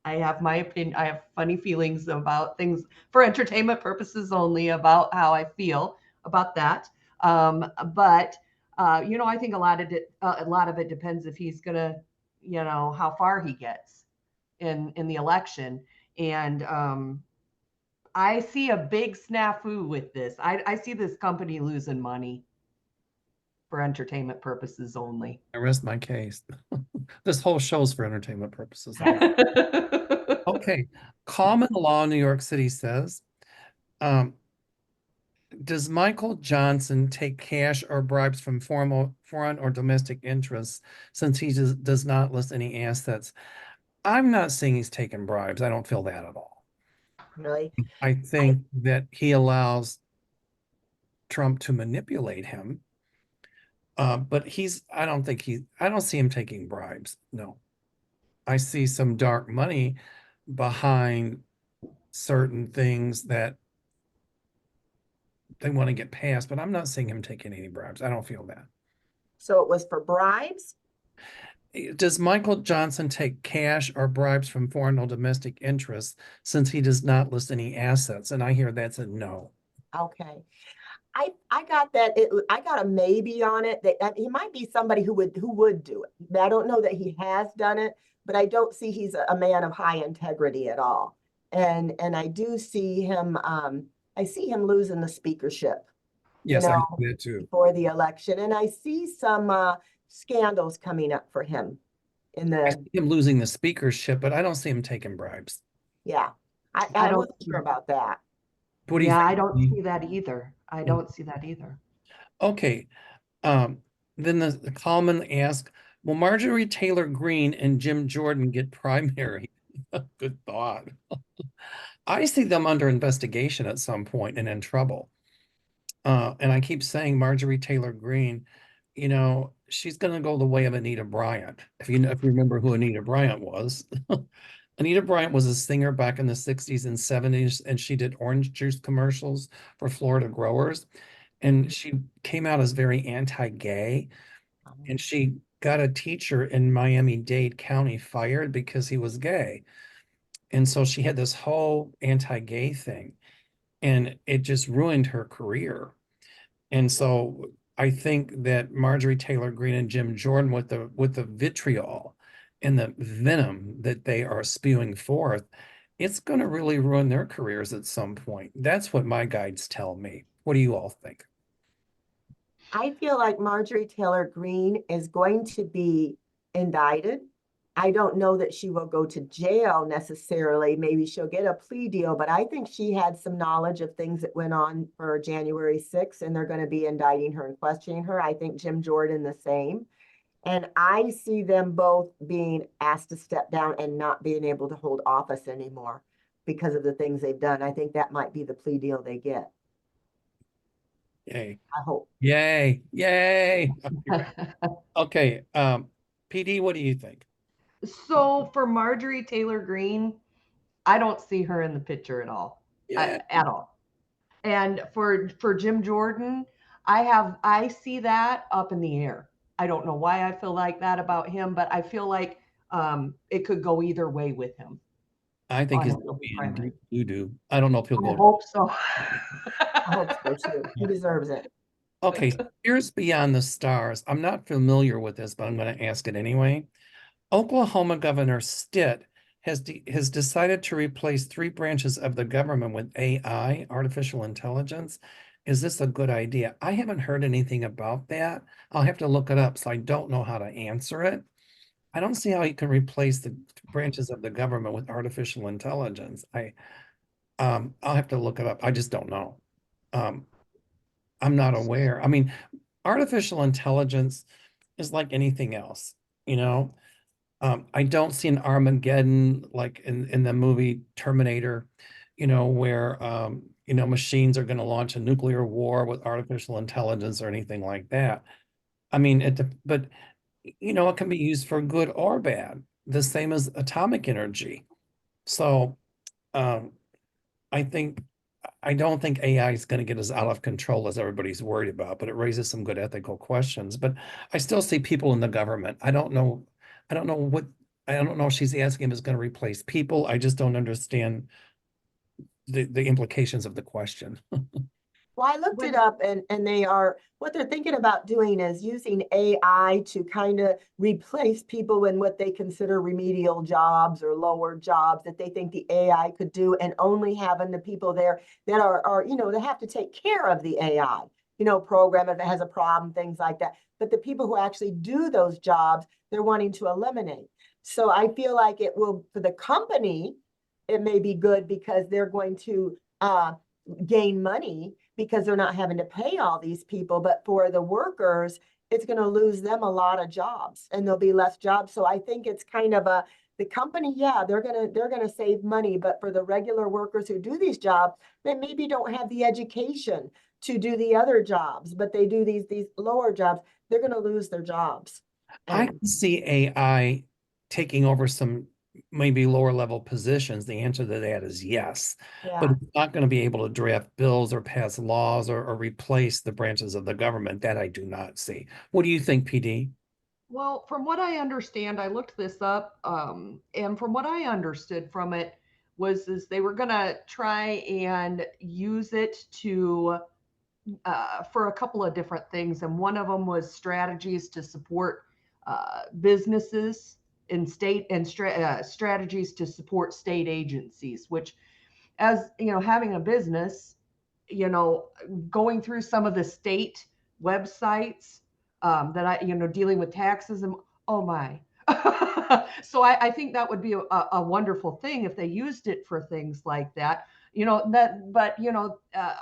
I have my opinion. I have funny feelings about things for entertainment purposes only, about how I feel about that. But I think a lot of it depends if he's gonna, how far he gets in the election. And I see a big snafu with this. I see this company losing money for entertainment purposes only. I rest my case. This whole show's for entertainment purposes. Okay. Common Law New York City says, does Michael Johnson take cash or bribes from foreign or domestic interests, since he does not list any assets? I'm not saying he's taking bribes. I don't feel that at all. Really? I think that he allows Trump to manipulate him. But I don't see him taking bribes. No. I see some dark money behind certain things that they want to get passed, but I'm not seeing him taking any bribes. I don't feel that. So it was for bribes? Does Michael Johnson take cash or bribes from foreign or domestic interests, since he does not list any assets? And I hear that's a no. Okay. I got that. I got a maybe on it, that he might be somebody who would do it. I don't know that he has done it, but I don't see he's a man of high integrity at all. And I do see him, I see him losing the speakership, you Yes, I know, see that too. before the election. And I see some scandals coming up for him in I the, see him losing the speakership, but I don't see him taking bribes. yeah. I I don't, wasn't sure about that. What do you yeah, I think? don't Lee? see that either. I don't see that either. Okay. Then the Coleman asked, will Marjorie Taylor Greene and Jim Jordan get primary? Good thought. I see them under investigation at some point and in trouble. And I keep saying Marjorie Taylor Greene, she's going to go the way of Anita Bryant. If you remember who Anita Bryant was. Anita Bryant was a singer back in the 60s and 70s, and she did orange juice commercials for Florida growers. And she came out as very anti-gay. And she got a teacher in Miami-Dade County fired because he was gay. And so she had this whole anti-gay thing, and it just ruined her career. And so I think that Marjorie Taylor Greene and Jim Jordan, with the vitriol and the venom that they are spewing forth, it's going to really ruin their careers at some point. That's what my guides tell me. What do you all think? I feel like Marjorie Taylor Greene is going to be indicted. I don't know that she will go to jail necessarily. Maybe she'll get a plea deal, but I think she had some knowledge of things that went on for January 6th, and they're going to be indicting her and questioning her. I think Jim Jordan the same. And I see them both being asked to step down and not being able to hold office anymore because of the things they've done. I think that might be the plea deal they get. Yay. I hope. Yay. Yay. Okay. PD, what do you think? So for Marjorie Taylor Greene, I don't see her in the picture at all. Yeah. At all. And for Jim Jordan, I see that up in the air. I don't know why I feel like that about him, but I feel like it could go either way with him I think on he's his going to be in primary. deep doo-doo. I don't know if he'll I go. hope so. I hope so too. He deserves it. Okay, here's Beyond the Stars. I'm not familiar with this, but I'm going to ask it anyway. Oklahoma Governor Stitt has decided to replace 3 branches of the government with AI, artificial intelligence. Is this a good idea? I haven't heard anything about that. I'll have to look it up, so I don't know how to answer it. I don't see how you can replace the branches of the government with artificial intelligence. I'll have to look it up. I just don't know. I'm not aware. I mean, artificial intelligence is like anything else, you know. I don't see an Armageddon like in the movie Terminator, where machines are going to launch a nuclear war with artificial intelligence or anything like that. I mean, but it can be used for good or bad, the same as atomic energy. So um, I think I don't think AI is going to get as out of control as everybody's worried about, but it raises some good ethical questions. But I still see people in the government. I don't know if she's asking if it's going to replace people. I just don't understand the implications of the question. Well, I looked it up and what they're thinking about doing is using AI to kind of replace people in what they consider remedial jobs or lower jobs that they think the AI could do, and only having the people there that are they have to take care of the AI, program if it has a problem, things like that. But the people who actually do those jobs, they're wanting to eliminate. So I feel like it will, for the company, it may be good because they're going to gain money because they're not having to pay all these people. But for the workers, it's going to lose them a lot of jobs, and there'll be less jobs. So I think it's kind of the company, yeah, they're gonna save money, but for the regular workers who do these jobs, they maybe don't have the education to do the other jobs, but they do these lower jobs, they're going to lose their jobs. I And can see AI taking over some maybe lower level positions. The answer to that is yes, but yeah, it's not going to be able to draft bills or pass laws or replace the branches of the government. That I do not see. What do you think, PD? Well, from what I understand, I looked this up, and from what I understood from it is they were going to try and use it to for a couple of different things, and one of them was strategies to support businesses in state and strategies to support state agencies, which, as you know, having a business, you know, going through some of the state websites that I, you know, dealing with taxes and oh my. So I think that would be a wonderful thing if they used it for things like that. You know, that, but you know,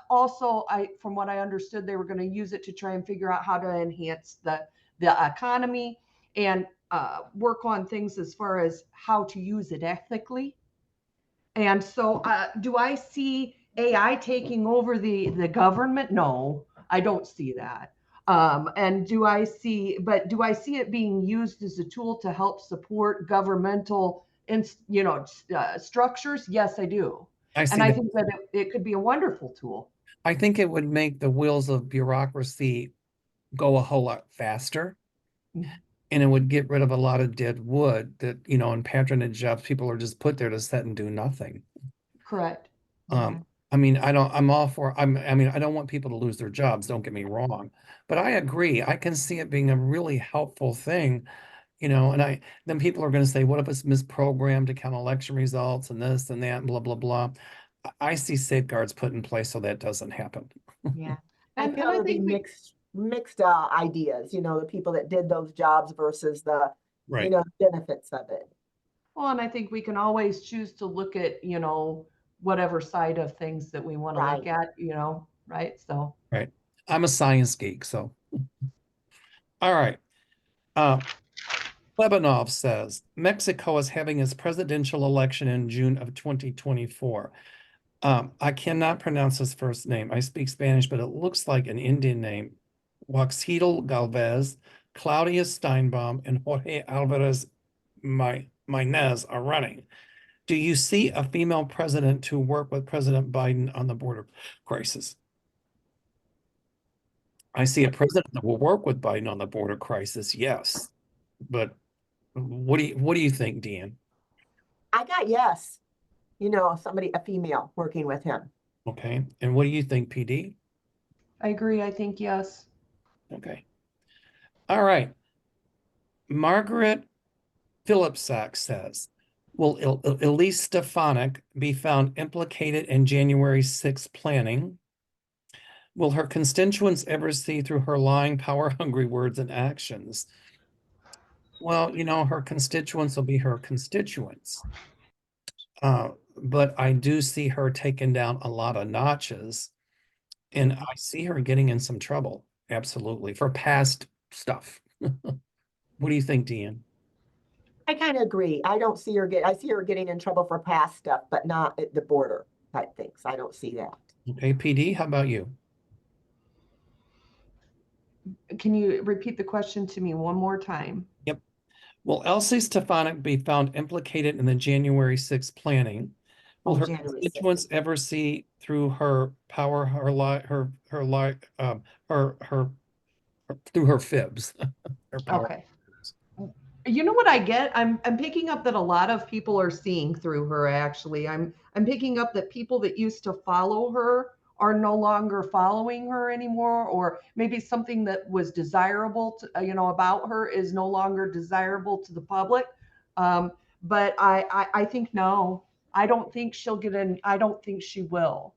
also from what I understood, they were going to use it to try and figure out how to enhance the economy and work on things as far as how to use it ethically. And so, do I see AI taking over the government? No, I don't see that. And do I see it being used as a tool to help support governmental, you know, structures? Yes, I do. I see And I that. think that it could be a wonderful tool. I think it would make the wheels of bureaucracy go a whole lot faster. And it would get rid of a lot of dead wood that, you know, in patronage jobs, people are just put there to sit and do nothing. Correct. I mean, I'm all for, I mean, I don't want people to lose their jobs, don't get me wrong, but I agree. I can see it being a really helpful thing, you know, and then people are going to say, what if it's misprogrammed to count election results and this and that and blah, blah, blah. I see safeguards put in place so that doesn't happen. Yeah. I And feel I it'll be think mixed ideas, you know, the people that did those jobs versus the, you Right. know, benefits of it. well, and I think we can always choose to look at, you know, whatever side of things that we want to look Right. at, you know, right? So, Right. I'm a science geek, so. All right. Uh, Lebanov says Mexico is having its presidential election in June of 2024. I cannot pronounce his first name. I speak Spanish, but it looks like an Indian name. Waxidel Galvez, Claudia Steinbaum, and Jorge Alvarez Maynez are running. Do you see a female president to work with President Biden on the border crisis? I see a president that will work with Biden on the border crisis, yes. But what do you think, Deann? I got yes, you know, somebody, a female working with him. Okay. And what do you think, PD? I agree. I think yes. Okay. All right. Margaret Philipsack says, will Elise Stefanik be found implicated in January 6th planning? Will her constituents ever see through her lying, power-hungry words and actions? Well, you know, her constituents will be her constituents. But I do see her taking down a lot of notches, and I see her getting in some trouble, absolutely, for past stuff. What do you think, Deann? I kind of agree. I see her getting in trouble for past stuff, but not at the border type things. I don't see that. Okay, PD, how about you? Can you repeat the question to me one more time? Yep. Will Elsie Stefanik be found implicated in the January 6th planning? Will her January 6th. constituents ever see through her power, through her fibs, her power? Okay. You know what I get? I'm picking up that a lot of people are seeing through her actually. I'm picking up that people that used to follow her are no longer following her anymore, or maybe something that was desirable to, you know, about her is no longer desirable to the public. But I think no. I don't think she'll get in. I don't think she will.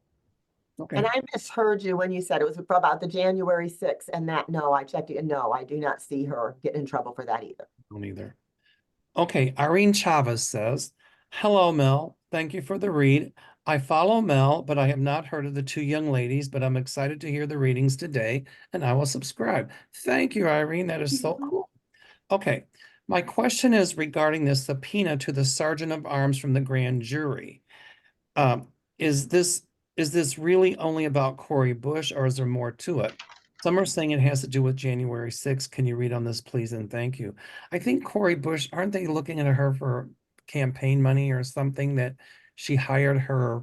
Okay. And I misheard you when you said it was about the January 6th and that. No, I checked it. And no, I do not see her getting in trouble for that either. Don't either. Okay, Irene Chavez says, hello, Mel. Thank you for the read. I follow Mel, but I have not heard of the two young ladies, but I'm excited to hear the readings today, and I will subscribe. Thank you, Irene. That is so cool. Okay, my question is regarding this subpoena to the Sergeant of Arms from the grand jury. Is this really only about Cori Bush, or is there more to it? Some are saying it has to do with January 6th. Can you read on this, please? And thank you. I think Cori Bush, aren't they looking at her for campaign money or something that she hired her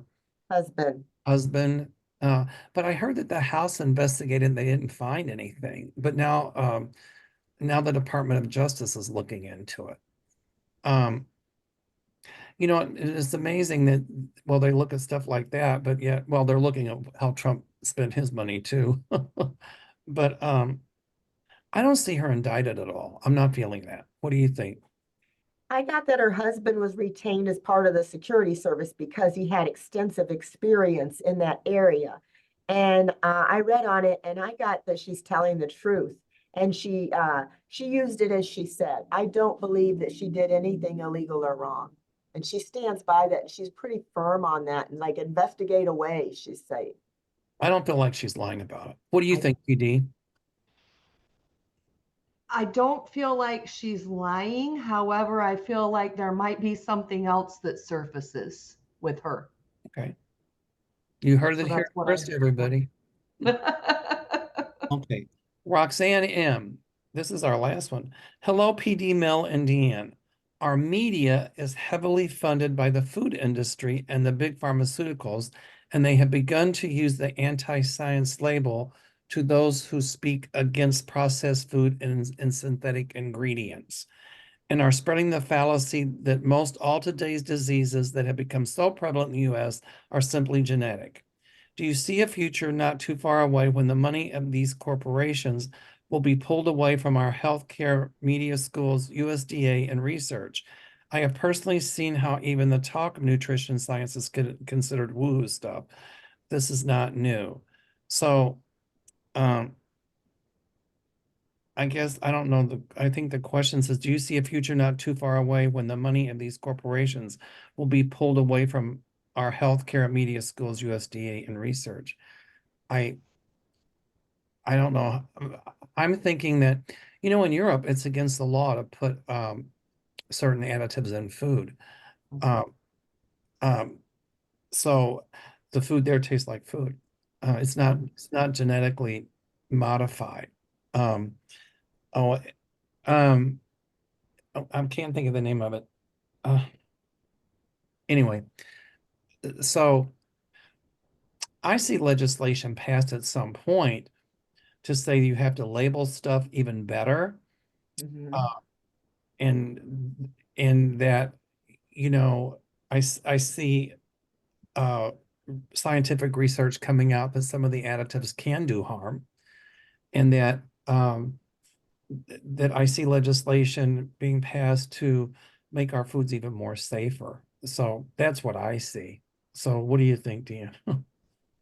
husband? But I heard that the House investigated and they didn't find anything. But now the Department of Justice is looking into it. You know, it's amazing that, well, they look at stuff like that, but yet, well, they're looking at how Trump spent his money too. But I don't see her indicted at all. I'm not feeling that. What do you think? I got that her husband was retained as part of the security service because he had extensive experience in that area. And I read on it and I got that she's telling the truth. And she used it as she said. I don't believe that she did anything illegal or wrong. And she stands by that. And she's pretty firm on that and like investigate away, she's saying. I don't feel like she's lying about it. What do you I, think, PD? I don't feel like she's lying. However, I feel like there might be something else that surfaces with her. Okay. You heard So it here that's what first, everybody. I. Okay. Roxanne M. This is our last one. Hello, PD, Mel, and Deann. Our media is heavily funded by the food industry and the big pharmaceuticals, and they have begun to use the anti-science label to those who speak against processed food and synthetic ingredients, and are spreading the fallacy that most all today's diseases that have become so prevalent in the US are simply genetic. Do you see a future not too far away when the money of these corporations will be pulled away from our healthcare, media schools, USDA, and research? I have personally seen how even the talk of nutrition science is considered woo-hoo stuff. This is not new. So, I guess I don't know. I think the question says, do you see a future not too far away when the money of these corporations will be pulled away from our healthcare, media schools, USDA, and research? I I don't know. I'm thinking that, in Europe, it's against the law to put certain additives in food. Um, um, so the food there tastes like food. It's not genetically modified. Um, oh, um, I can't think of the name of it. Uh, anyway, so I see legislation passed at some point to say you have to label stuff even better. Mhm. Uh, and that, you know, I see uh, scientific research coming out that some of the additives can do harm, and that I see legislation being passed to make our foods even more safer. So that's what I see. So what do you think, Deann?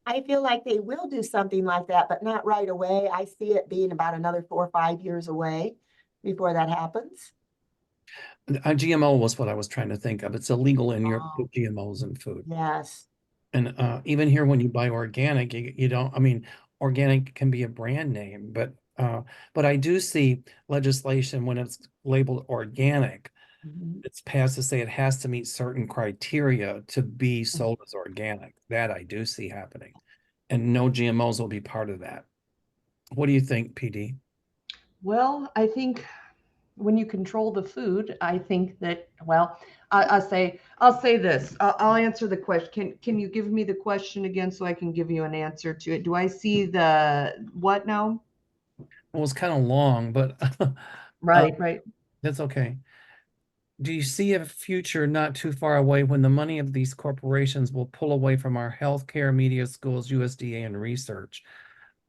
I feel like they will do something like that, but not right away. I see it being about another 4 or 5 years away before that happens. GMO was what I was trying to think of. It's illegal in Europe to Oh, put GMOs in food. yes. And even here, when you buy organic, you don't, I mean, organic can be a brand name, but I do see legislation when it's labeled organic, Mhm. it's passed to say it has to meet certain criteria to be sold as organic. That I do see happening. And no GMOs will be part of that. What do you think, PD? Well, I think when you control the food, I think that, well, I'll say this. I'll answer the question. Can you give me the question again so I can give you an answer to it? Do I see the what now? Well, it's kind of long, but Right, right. that's okay. Do you see a future not too far away when the money of these corporations will pull away from our healthcare, media schools, USDA, and research?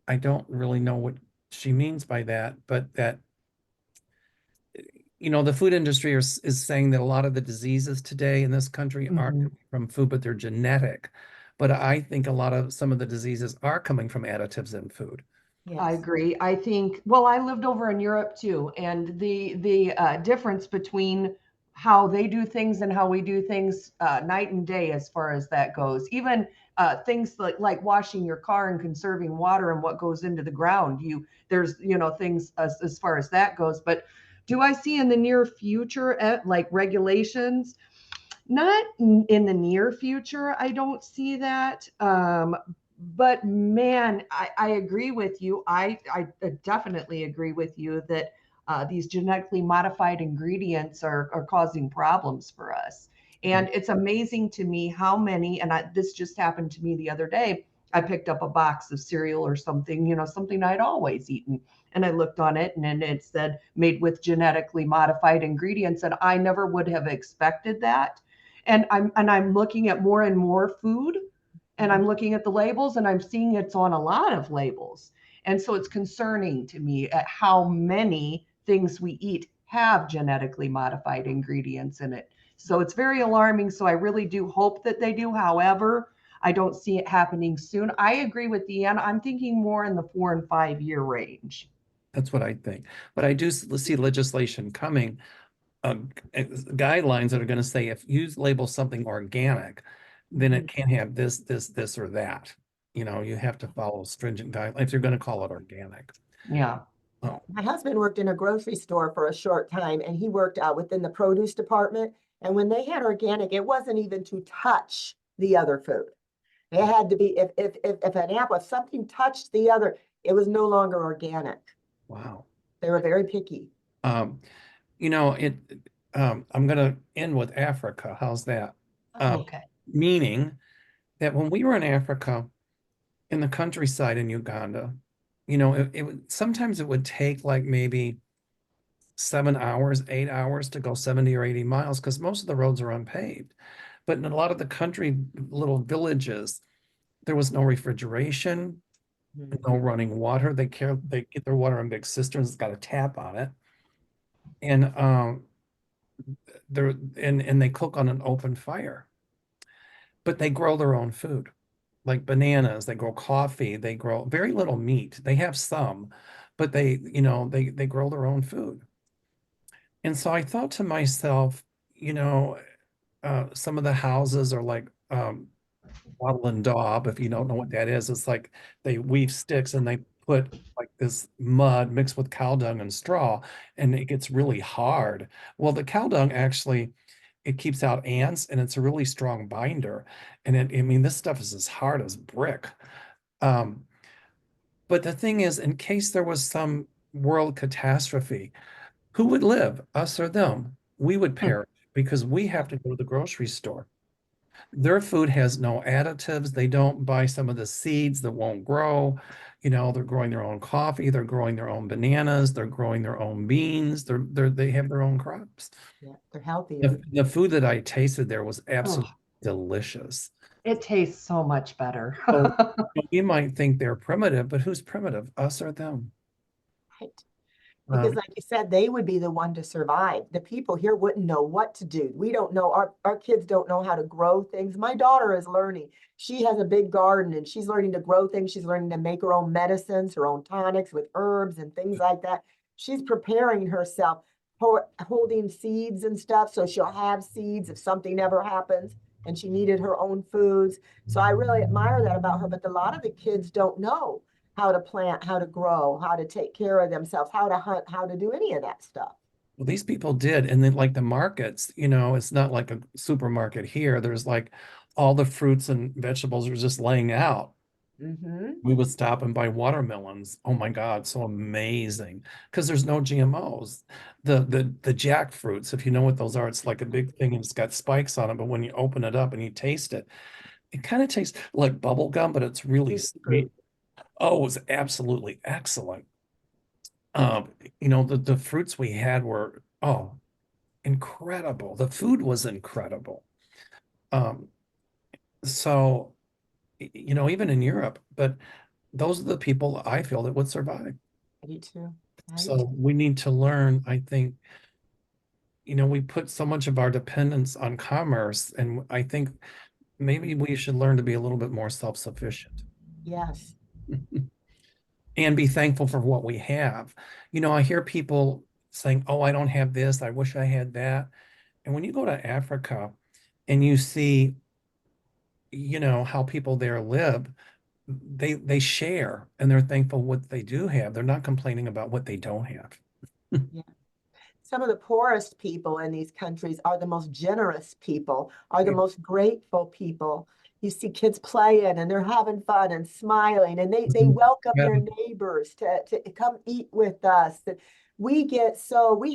I don't really know what she means by that, but that, the food industry is saying that a lot of the diseases today in this country aren't Mhm. coming from food, but they're genetic. But I think some of the diseases are coming from additives in food. I Yes. agree. I think, well, I lived over in Europe too, and the difference between how they do things and how we do things, night and day as far as that goes. Even things like washing your car and conserving water and what goes into the ground. There's things as far as that goes. But do I see in the near future like regulations? Not in the near future, I don't see that. But man, I agree with you. I definitely agree with you that these genetically modified ingredients are causing problems for us. And it's amazing to me how many, and this just happened to me the other day. I picked up a box of cereal or something, something I'd always eaten. And I looked on it and it said made with genetically modified ingredients. And I never would have expected that. And I'm looking at more and more food, and I'm looking at the labels and I'm seeing it's on a lot of labels. And so it's concerning to me at how many things we eat have genetically modified ingredients in it. So it's very alarming. So I really do hope that they do. However, I don't see it happening soon. I agree with Deann. I'm thinking more in the 4 and 5 year range. That's what I think. But I do see legislation coming, guidelines that are going to say if you label something organic, then it can't have this, or that. You know, you have to follow stringent guidelines if you're going to call it organic. Yeah. Oh, My husband worked in a grocery store for a short time, and he worked within the produce department. And when they had organic, it wasn't even to touch the other food. It had to be if an apple, if something touched the other, it was no longer organic. wow. They were very picky. You know, I'm going to end with Africa. How's that? Okay. Meaning that when we were in Africa, in the countryside in Uganda, you know, sometimes it would take like maybe 7 hours, 8 hours to go 70 or 80 miles because most of the roads are unpaved. But in a lot of the country little villages, there was no refrigeration, no running water. They get their water in big cisterns, it's got a tap on it. And they cook on an open fire. But they grow their own food, like bananas, they grow coffee, they grow very little meat. They have some, but they grow their own food. And so I thought to myself, you know, some of the houses are like wattle and daub. If you don't know what that is, it's like they weave sticks and they put like this mud mixed with cow dung and straw, and it gets really hard. Well, the cow dung actually, it keeps out ants and it's a really strong binder. And I mean, this stuff is as hard as brick. Um, but the thing is, in case there was some world catastrophe, who would live, us or them? We would perish because we have to go to the grocery store. Their food has no additives. They don't buy some of the seeds that won't grow. You know, they're growing their own coffee, they're growing their own bananas, they're growing their own beans, they have their own crops. Yeah, they're healthier. The food that I tasted there was Oh, absolutely delicious. it tastes so much better. So you might think they're primitive, but who's primitive, us or them? Right. Because Um, like you said, they would be the one to survive. The people here wouldn't know what to do. We don't know, our kids don't know how to grow things. My daughter is learning. She has a big garden and she's learning to grow things. She's learning to make her own medicines, her own tonics with herbs and things like that. She's preparing herself, holding seeds and stuff. So she'll have seeds if something ever happens. And she needed her own foods. So I really admire that about her. But a lot of the kids don't know how to plant, how to grow, how to take care of themselves, how to hunt, how to do any of that stuff. well, these people did, and then like the markets, you know, it's not like a supermarket here. There's like all the fruits and vegetables are just laying out. Mm-hmm. We would stop and buy watermelons. Oh my God, so amazing. Because there's no GMOs. The jackfruits, if you know what those are, it's like a big thing and it's got spikes on it. But when you open it up and you taste it, it kind of tastes like bubble gum, but it's really sweet. Oh, it was absolutely excellent. You know, the fruits we had were, oh, incredible. The food was incredible. Um, so, you know, even in Europe, but those are the people I feel that would survive. I do too. I do So too. we need to learn, I think, you know, we put so much of our dependence on commerce, and I think maybe we should learn to be a little bit more self-sufficient Yes. and be thankful for what we have. You know, I hear people saying, "Oh, I don't have this. I wish I had that." And when you go to Africa and you see, you know, how people there live, they share and they're thankful what they do have. They're not complaining about what they don't have. Yeah. Some of the poorest people in these countries are the most generous people, are the most grateful people. You see kids playing and they're having fun and smiling, and they welcome Yeah, their neighbors to come eat with us. We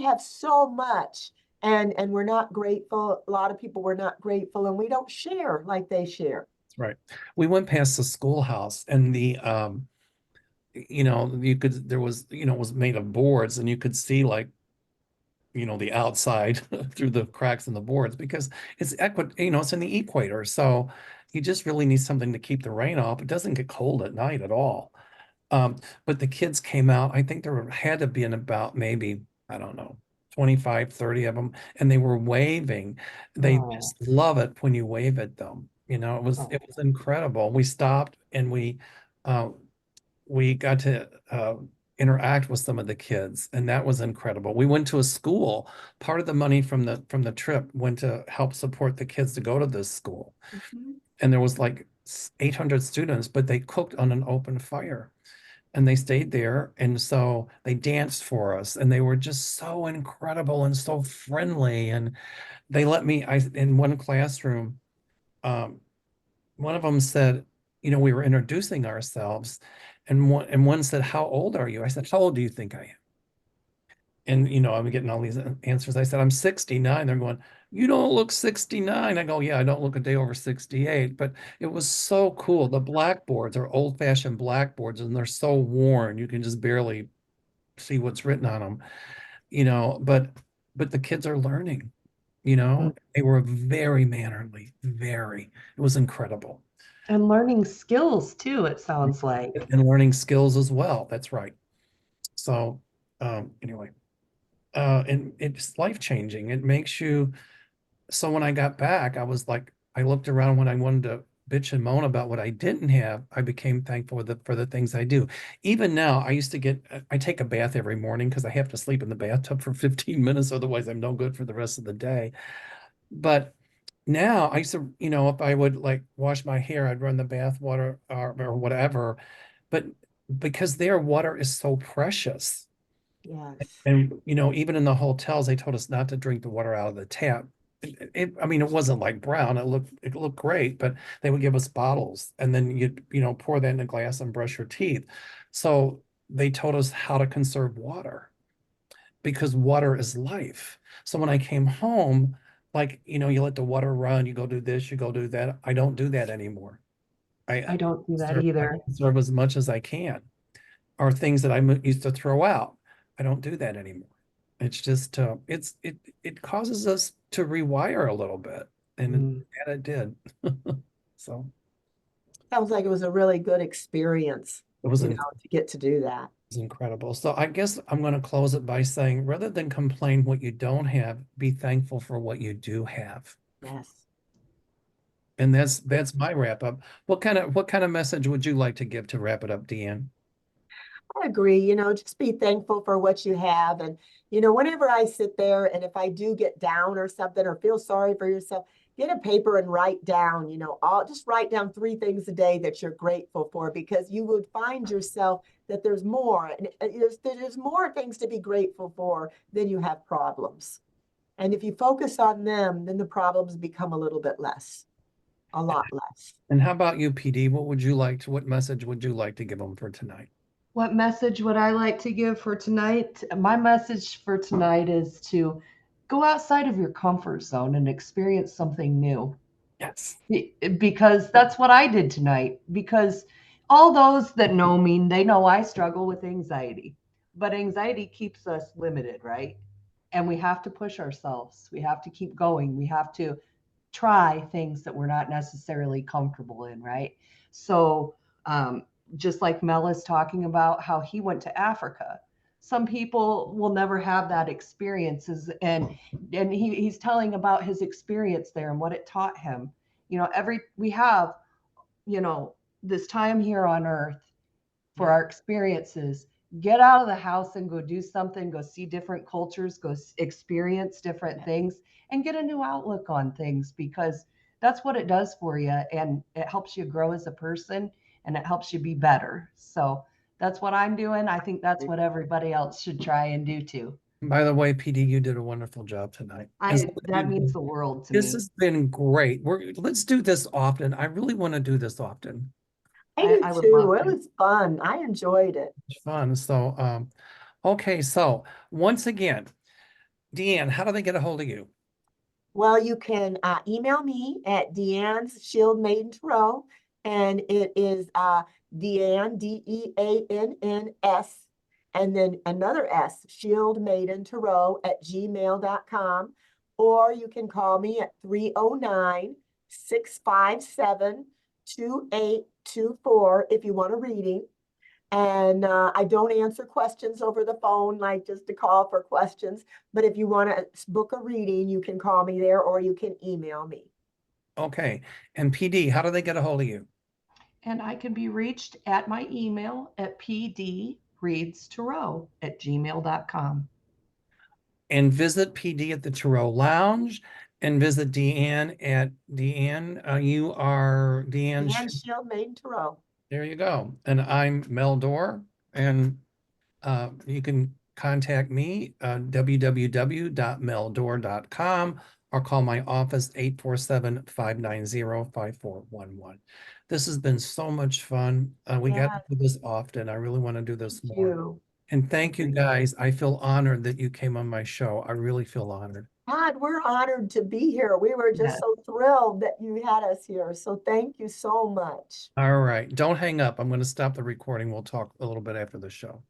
have so much, and we're not grateful. A lot of people, we're not grateful, and we don't share like they share. that's right. We went past the schoolhouse and you know, there was, you know, it was made of boards and you could see like, you know, the outside through the cracks in the boards because you know, it's in the equator. So you just really need something to keep the rain off. It doesn't get cold at night at all. But the kids came out, I think there had to be in about maybe, I don't know, 25, 30 of them, and they were waving. They Oh, just love it when you wave at them. You know, it oh, was incredible. We stopped and uh, we got to interact with some of the kids, and that was incredible. We went to a school. Part of the money from the trip went to help support the kids to go to this school. Mhm. And there was like 800 students, but they cooked on an open fire and they stayed there. And so they danced for us and they were just so incredible and so friendly. And they let me, in one classroom, um, one of them said, you know, we were introducing ourselves, and one said, "How old are you?" I said, "How old do you think I am?" And you know, I'm getting all these answers. I said, "I'm 69." They're going, "You don't look 69." I go, "Yeah, I don't look a day over 68." But it was so cool. The blackboards are old-fashioned blackboards, and they're so worn you can just barely see what's written on them. You know, but the kids are learning. You mm. know, they were very mannerly, very. It was incredible. And learning skills too, it sounds like. And learning skills as well. That's right. So anyway, and it's life changing. It makes you. So when I got back, I was like, I looked around when I wanted to bitch and moan about what I didn't have. I became thankful for the things I do. Even now, I take a bath every morning because I have to sleep in the bathtub for 15 minutes. Otherwise, I'm no good for the rest of the day. But now I used to, you know, if I would like wash my hair, I'd run the bath water or whatever. But because their water is so precious, Yes. and you know, even in the hotels, they told us not to drink the water out of the tap. I mean, it wasn't like brown. It looked great, but they would give us bottles, and then you know, pour that in a glass and brush your teeth. So they told us how to conserve water because water is life. So when I came home, like, you know, you let the water run, you go do this, you go do that. I don't do that anymore. I don't do that I either. conserve as much as I can. Or things that I used to throw out. I don't do that anymore. It's just it causes us to rewire a little bit, and Mm. it did. So Sounds like it was a really good experience, it was, you know, to get to do that. was incredible. So I guess I'm going to close it by saying, rather than complain what you don't have, be thankful for what you do have. Yes. And that's my wrap up. What kind of message would you like to give to wrap it up, Deann? I agree, you know, just be thankful for what you have. And, you know, whenever I sit there and if I do get down or something or feel sorry for yourself, get a paper and write down, you know, just write down 3 things a day that you're grateful for, because you would find yourself that there's more and there's more things to be grateful for than you have problems. And if you focus on them, then the problems become a little bit less, a lot less. And how about you, PD? What message would you like to give them for tonight? What message would I like to give for tonight? My message for tonight is to go outside of your comfort zone and experience something new. Yes. Because that's what I did tonight. Because all those that know me, they know I struggle with anxiety. But anxiety keeps us limited, right? And we have to push ourselves. We have to keep going. We have to try things that we're not necessarily comfortable in, right? So, just like Mel is talking about how he went to Africa, some people will never have that experiences, and he's telling about his experience there and what it taught him. You know, we have, you know, this time here on earth for Yeah. our experiences. Get out of the house and go do something, go see different cultures, go experience different things, and get a new outlook on things, because that's what it does for you. And it helps you grow as a person and it helps you be better. So that's what I'm doing. I think that's what everybody else should try and do too. By the way, PD, you did a wonderful job tonight. That means the world to This me. has been great. Let's do this often. I really want to do this often. I do I would too. love It to. was fun. I enjoyed it. It's fun. So, okay. So once again, Deann, how do they get a hold of you? Well, you can email me at Deann's Shield Maiden Tarot, and it is Deann, Deanns, and then another S, Shield Maiden Tarot at gmail.com. Or you can call me at 309-657-2824 if you want a reading. And I don't answer questions over the phone, like just to call for questions. But if you want to book a reading, you can call me there or you can email me. Okay. And PD, how do they get a hold of you? And I can be reached at my email at pdreadstarot@gmail.com. And visit PD at the Tarot Lounge and visit Deann at Deann. You are Deann. Deann Shield Maiden Tarot. There you go. And I'm Mel Doerr. And you can contact me, www.meldoerr.com, or call my office 847-590-5411. This has been so much fun. We got to do this often. I really want to do this Thank more. you. And thank you guys. I feel honored that you came on my show. I really feel honored. God, we're honored to be here. We were just Yes. so thrilled that you had us here. So thank you so much. All right. Don't hang up. I'm going to stop the recording. We'll talk a little bit after the show.